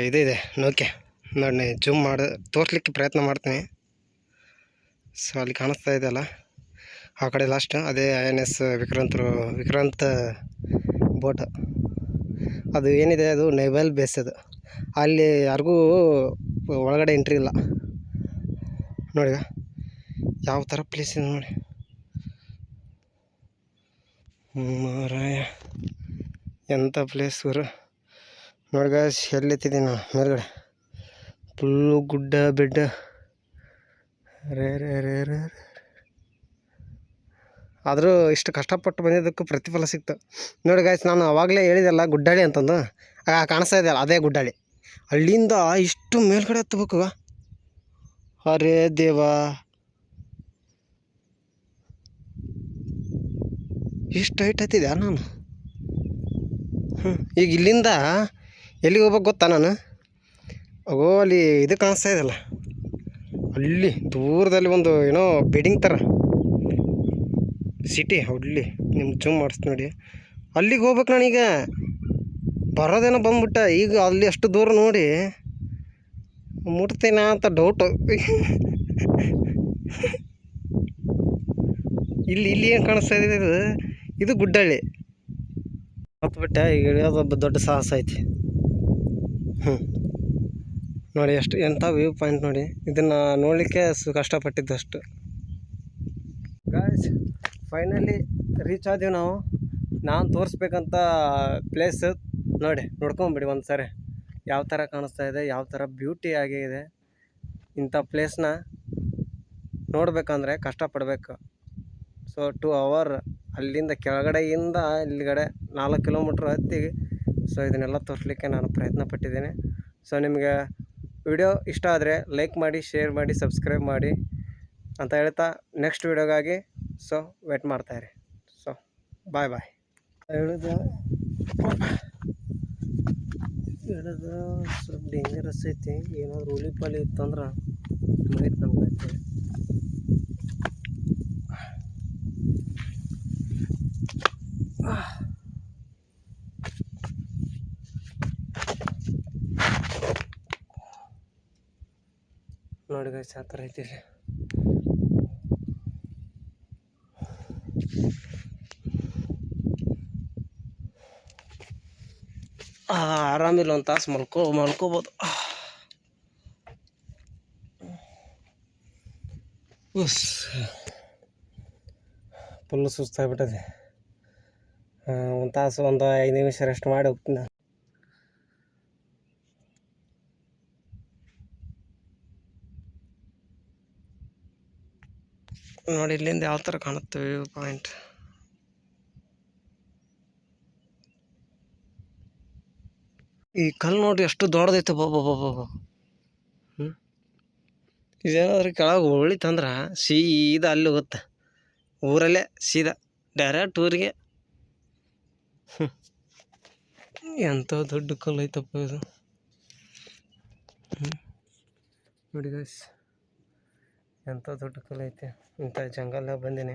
ಇದೆ ನೌಕೆ. ನೋಡಿ ಜೂಮ್ ಮಾಡಿ ತೋರಿಸ್ಲಿಕ್ಕೆ ಪ್ರಯತ್ನ ಮಾಡ್ತೀನಿ. ಸೊ ಅಲ್ಲಿ ಕಾಣಿಸ್ತಾ ಇದೆಯಲ್ಲ ಆ ಕಡೆ ಲಾಸ್ಟ್, ಅದೇ INS ವಿಕ್ರಾಂತ್ ಬೋಟ್. ಅದು ಏನಿದೆ ಅದು ನೇವಲ್ ಬೇಸ್. ಅದು ಅಲ್ಲಿ ಯಾರಿಗೂ ಒಳಗಡೆ ಎಂಟ್ರಿ ಇಲ್ಲ. ನೋಡಿ ಯಾವ ಥರ ಪ್ಲೇಸ್ ಇದೆ ನೋಡಿ ಮಾರಾಯ, ಎಂಥ ಪ್ಲೇಸ್ ಗುರು. ನೋಡಿ ಗಾಯ್ಸ್, ಎಲ್ಲಿತ್ತಿದ್ದೀನಿ ನಾನು ಮೇಲ್ಗಡೆ, ಫುಲ್ಲು ಗುಡ್ಡ ಬೆಡ್ಡ, ರೇ ರೇ ರೇ ರೇ. ಆದರೂ ಇಷ್ಟು ಕಷ್ಟಪಟ್ಟು ಬಂದಿದ್ದಕ್ಕೂ ಪ್ರತಿಫಲ ಸಿಕ್ತು. ನೋಡಿ ಗಾಯ್ಸ್, ನಾನು ಆವಾಗಲೇ ಹೇಳಿದೆಲ್ಲ ಗುಡ್ಡಾಳಿ ಅಂತಂದು, ಕಾಣಿಸ್ತಾ ಇದೆಯಲ್ಲ ಅದೇ ಗುಡ್ಡಾಳಿ. ಅಲ್ಲಿಂದ ಇಷ್ಟು ಮೇಲ್ಗಡೆ ಹತ್ತಬೇಕು. ಅರೇ ದೇವಾ, ಇಷ್ಟು ಹೈಟ್ ಹತ್ತಿದೆ ನಾನು. ಈಗ ಇಲ್ಲಿಂದ ಎಲ್ಲಿಗೆ ಹೋಗ್ಬೇಕು ಗೊತ್ತಾ ನಾನು? ಅಗೋ ಅಲ್ಲಿ ಇದು ಕಾಣಿಸ್ತಾ ಇದೆಯಲ್ಲ, ಅಲ್ಲಿ ದೂರದಲ್ಲಿ ಒಂದು ಏನೋ ಬಿಲ್ಡಿಂಗ್ ಥರ ಸಿಟಿ, ಅಲ್ಲಿ ನಿಮ್ಗೆ ಜೂಮ್ ಮಾಡಿಸ್ತೀನಿ ನೋಡಿ. ಅಲ್ಲಿಗೆ ಹೋಗ್ಬೇಕು ನಾನೀಗ. ಬರೋದೇನೋ ಬಂದ್ಬಿಟ್ಟ. ಈಗ ಅಲ್ಲಿ ಅಷ್ಟು ದೂರ ನೋಡಿ ಮುಟ್ತೇನಾ ಅಂತ ಡೌಟು. ಇಲ್ಲಿ ಏನು ಕಾಣಿಸ್ತಾ ಇದೆ, ಇದು ಗುಡ್ಡಳ್ಳಿ ಹತ್ಬಿಟ್ಟೆ. ಈಗ ಇಳಿಯೋದೊಬ್ಬ ದೊಡ್ಡ ಸಾಹಸ ಐತಿ. ನೋಡಿ ಎಷ್ಟು ಎಂಥ ವ್ಯೂ ಪಾಯಿಂಟ್ ನೋಡಿ. ಇದನ್ನು ನೋಡಲಿಕ್ಕೆ ಕಷ್ಟಪಟ್ಟಿದ್ದು ಅಷ್ಟು. ಗಾಯ್ಸ್, ಫೈನಲಿ ರೀಚ್ ಆದೀವಿ ನಾವು. ನಾನು ತೋರಿಸ್ಬೇಕಂತ ಪ್ಲೇಸ್ ನೋಡಿ, ನೋಡ್ಕೊಂಬಿಡಿ ಒಂದು ಸಾರಿ ಯಾವ ಥರ ಕಾಣಿಸ್ತಾ ಇದೆ, ಯಾವ ಥರ ಬ್ಯೂಟಿ ಆಗಿದೆ. ಇಂಥ ಪ್ಲೇಸ್ನ ನೋಡಬೇಕಂದ್ರೆ ಕಷ್ಟಪಡಬೇಕು. ಸೊ 2 hour ಅಲ್ಲಿಂದ ಕೆಳಗಡೆಯಿಂದ ಇಲ್ಲಿಗಡೆ 4 ಕಿಲೋಮೀಟ್ರ್ ಹತ್ತಿ. ಸೊ ಇದನ್ನೆಲ್ಲ ತೋರಿಸ್ಲಿಕ್ಕೆ ನಾನು ಪ್ರಯತ್ನ ಪಟ್ಟಿದ್ದೇನೆ. ಸೊ ನಿಮಗೆ ವಿಡಿಯೋ ಇಷ್ಟ ಆದರೆ ಲೈಕ್ ಮಾಡಿ, ಶೇರ್ ಮಾಡಿ, ಸಬ್ಸ್ಕ್ರೈಬ್ ಮಾಡಿ ಅಂತ ಹೇಳ್ತಾ ನೆಕ್ಸ್ಟ್ ವಿಡಿಯೋಗಾಗಿ ಸೊ ವೇಟ್ ಮಾಡ್ತಾಯಿರಿ. So bye bye. ಹೇಳಿದ ಸ್ವಲ್ಪ ಡೇಂಜರಸ್ ಐತಿ. ಏನಾದರೂ ಹುಲಿ ಇತ್ತಂದ್ರೆ ಮುಗಿತು ನಮ್ಗೆ ಐತೆ. ನೋಡಿ ಗೈಸ್, ಆ ಥರ ಐತಿ. ಆರಾಮಿಲ್ಲ, ಒಂದು ತಾಸು ಮಲ್ಕೋಬೋದು. ಫುಲ್ಲು ಸುಸ್ತಾಗ್ಬಿಟ್ಟದೆ. ಒಂದು ತಾಸು, ಒಂದು 5 ನಿಮಿಷ ರೆಸ್ಟ್ ಮಾಡಿ ಹೋಗ್ತೀನಿ ನಾನು. ನೋಡಿ ಇಲ್ಲಿಂದ ಯಾವ ಥರ ಕಾಣುತ್ತೆ ವ್ಯೂ ಪಾಯಿಂಟ್. ಈ ಕಲ್ಲು ನೋಡಿ ಎಷ್ಟು ದೊಡ್ಡದೈತೆ ಬಾಬಾ. ಇದೇನಾದ್ರೂ ಕೆಳಗೆ ಉಳಿತಂದ್ರೆ ಸೀದಾ ಅಲ್ಲಿ ಹೋಗುತ್ತೆ, ಊರಲ್ಲೇ ಸೀದಾ ಡೈರೆಕ್ಟ್ ಊರಿಗೆ. ಎಂಥ ದೊಡ್ಡ ಕಲ್ಲು ಐತಪ್ಪ ಇದು. ನೋಡಿ ಗೈಸ್, ಎಂಥ ದೊಡ್ಡ ಕಲ್ಲು ಐತೆ. ಇಂಥ ಜಂಗಲ್ನಾಗ ಬಂದೀನಿ.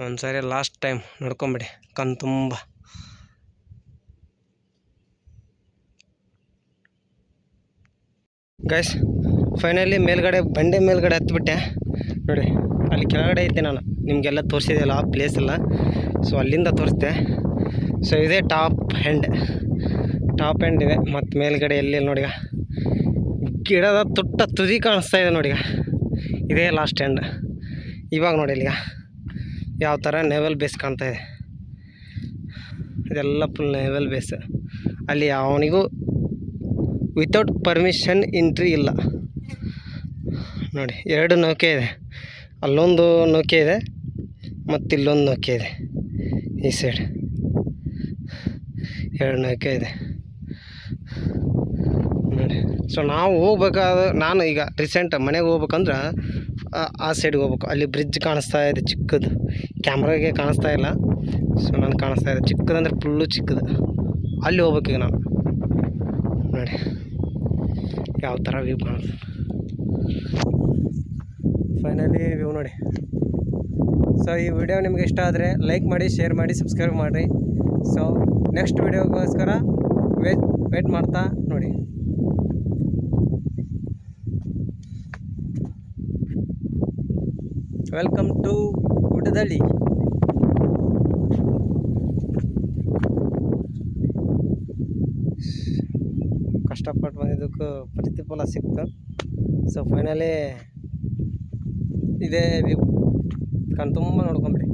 ಒಂದ್ಸರಿ ಲಾಸ್ಟ್ ಟೈಮ್ ನೋಡ್ಕೊಂಬಿಡಿ ಕಣ್ ತುಂಬ. ಗೈಸ್ ಫೈನಲಿ ಮೇಲ್ಗಡೆ ಬಂಡೆ ಮೇಲ್ಗಡೆ ಹತ್ಬಿಟ್ಟೆ. ನೋಡಿ ಅಲ್ಲಿ ಕೆಳಗಡೆ ಐತೆ, ನಾನು ನಿಮಗೆಲ್ಲ ತೋರಿಸಿದೆಯಲ್ಲ ಆ ಪ್ಲೇಸ್ ಎಲ್ಲ. ಸೊ ಅಲ್ಲಿಂದ ತೋರಿಸ್ದೆ. ಸೊ ಇದೇ ಟಾಪ್ ಎಂಡ್ ಇದೆ. ಮತ್ತು ಮೇಲ್ಗಡೆ ಎಲ್ಲಿ ನೋಡಿ, ಗಿಡದ ತುದಿ ಕಾಣಿಸ್ತಾ ಇದೆ ನೋಡಿ. ಇದೇ ಲಾಸ್ಟ್ ಎಂಡ್. ಇವಾಗ ನೋಡಿ ಇಲ್ಲಿಗ ಯಾವ ಥರ ನೇವಲ್ ಬೇಸ್ ಕಾಣ್ತಾ ಇದೆ. ಇದೆಲ್ಲ ಫುಲ್ ನೇವಲ್ ಬೇಸ್. ಅಲ್ಲಿ ಅವನಿಗೂ ವಿತೌಟ್ ಪರ್ಮಿಷನ್ ಎಂಟ್ರಿ ಇಲ್ಲ ನೋಡಿ. 2 ನೌಕೆ ಇದೆ, ಅಲ್ಲೊಂದು ನೌಕೆ ಇದೆ ಮತ್ತು ಇಲ್ಲೊಂದು ನೌಕೆ ಇದೆ. ಈ ಸೈಡ್ 2 ನೌಕೆ ಇದೆ ನೋಡಿ. ಸೊ ನಾವು ಹೋಗ್ಬೇಕಾದ್ರೆ, ನಾನು ಈಗ ರೀಸೆಂಟ್ ಮನೆಗೆ ಹೋಗ್ಬೇಕಂದ್ರೆ ಆ ಸೈಡ್ಗೆ ಹೋಗ್ಬೇಕು. ಅಲ್ಲಿ ಬ್ರಿಡ್ಜ್ ಕಾಣಿಸ್ತಾ ಇದೆ ಚಿಕ್ಕದು, ಕ್ಯಾಮ್ರಾಗೆ ಕಾಣಿಸ್ತಾ ಇಲ್ಲ. ಸೊ ನನಗೆ ಕಾಣಿಸ್ತಾ ಇದೆ ಚಿಕ್ಕದಂದ್ರೆ ಫುಲ್ಲು ಚಿಕ್ಕದು. ಅಲ್ಲಿ ಹೋಗ್ಬೇಕೀಗ ನಾನು. ನೋಡಿ ಯಾವ ಥರ ವ್ಯೂ ಕಾಣಿಸ್ತದೆ. ಫೈನಲಿ ವ್ಯೂ ನೋಡಿ. ಸೊ ಈ ವಿಡಿಯೋ ನಿಮಗೆ ಇಷ್ಟ ಆದರೆ ಲೈಕ್ ಮಾಡಿ, ಶೇರ್ ಮಾಡಿ, ಸಬ್ಸ್ಕ್ರೈಬ್ ಮಾಡಿರಿ. ಸೊ ನೆಕ್ಸ್ಟ್ ವಿಡಿಯೋಗೋಸ್ಕರ ವೇಟ್ ಮಾಡ್ತಾ ನೋಡಿ. Welcome to Guddadahalli. ಕಷ್ಟಪಟ್ಟು ಬಂದಿದ್ದಕ್ಕೂ ಪ್ರತಿಫಲ ಸಿಕ್ತು. ಸೊ ಫೈನಲಿ ಇದೇ ವ್ಯೂ ಕಣ್ ತುಂಬ ನೋಡ್ಕೊಂಬಿಡಿ.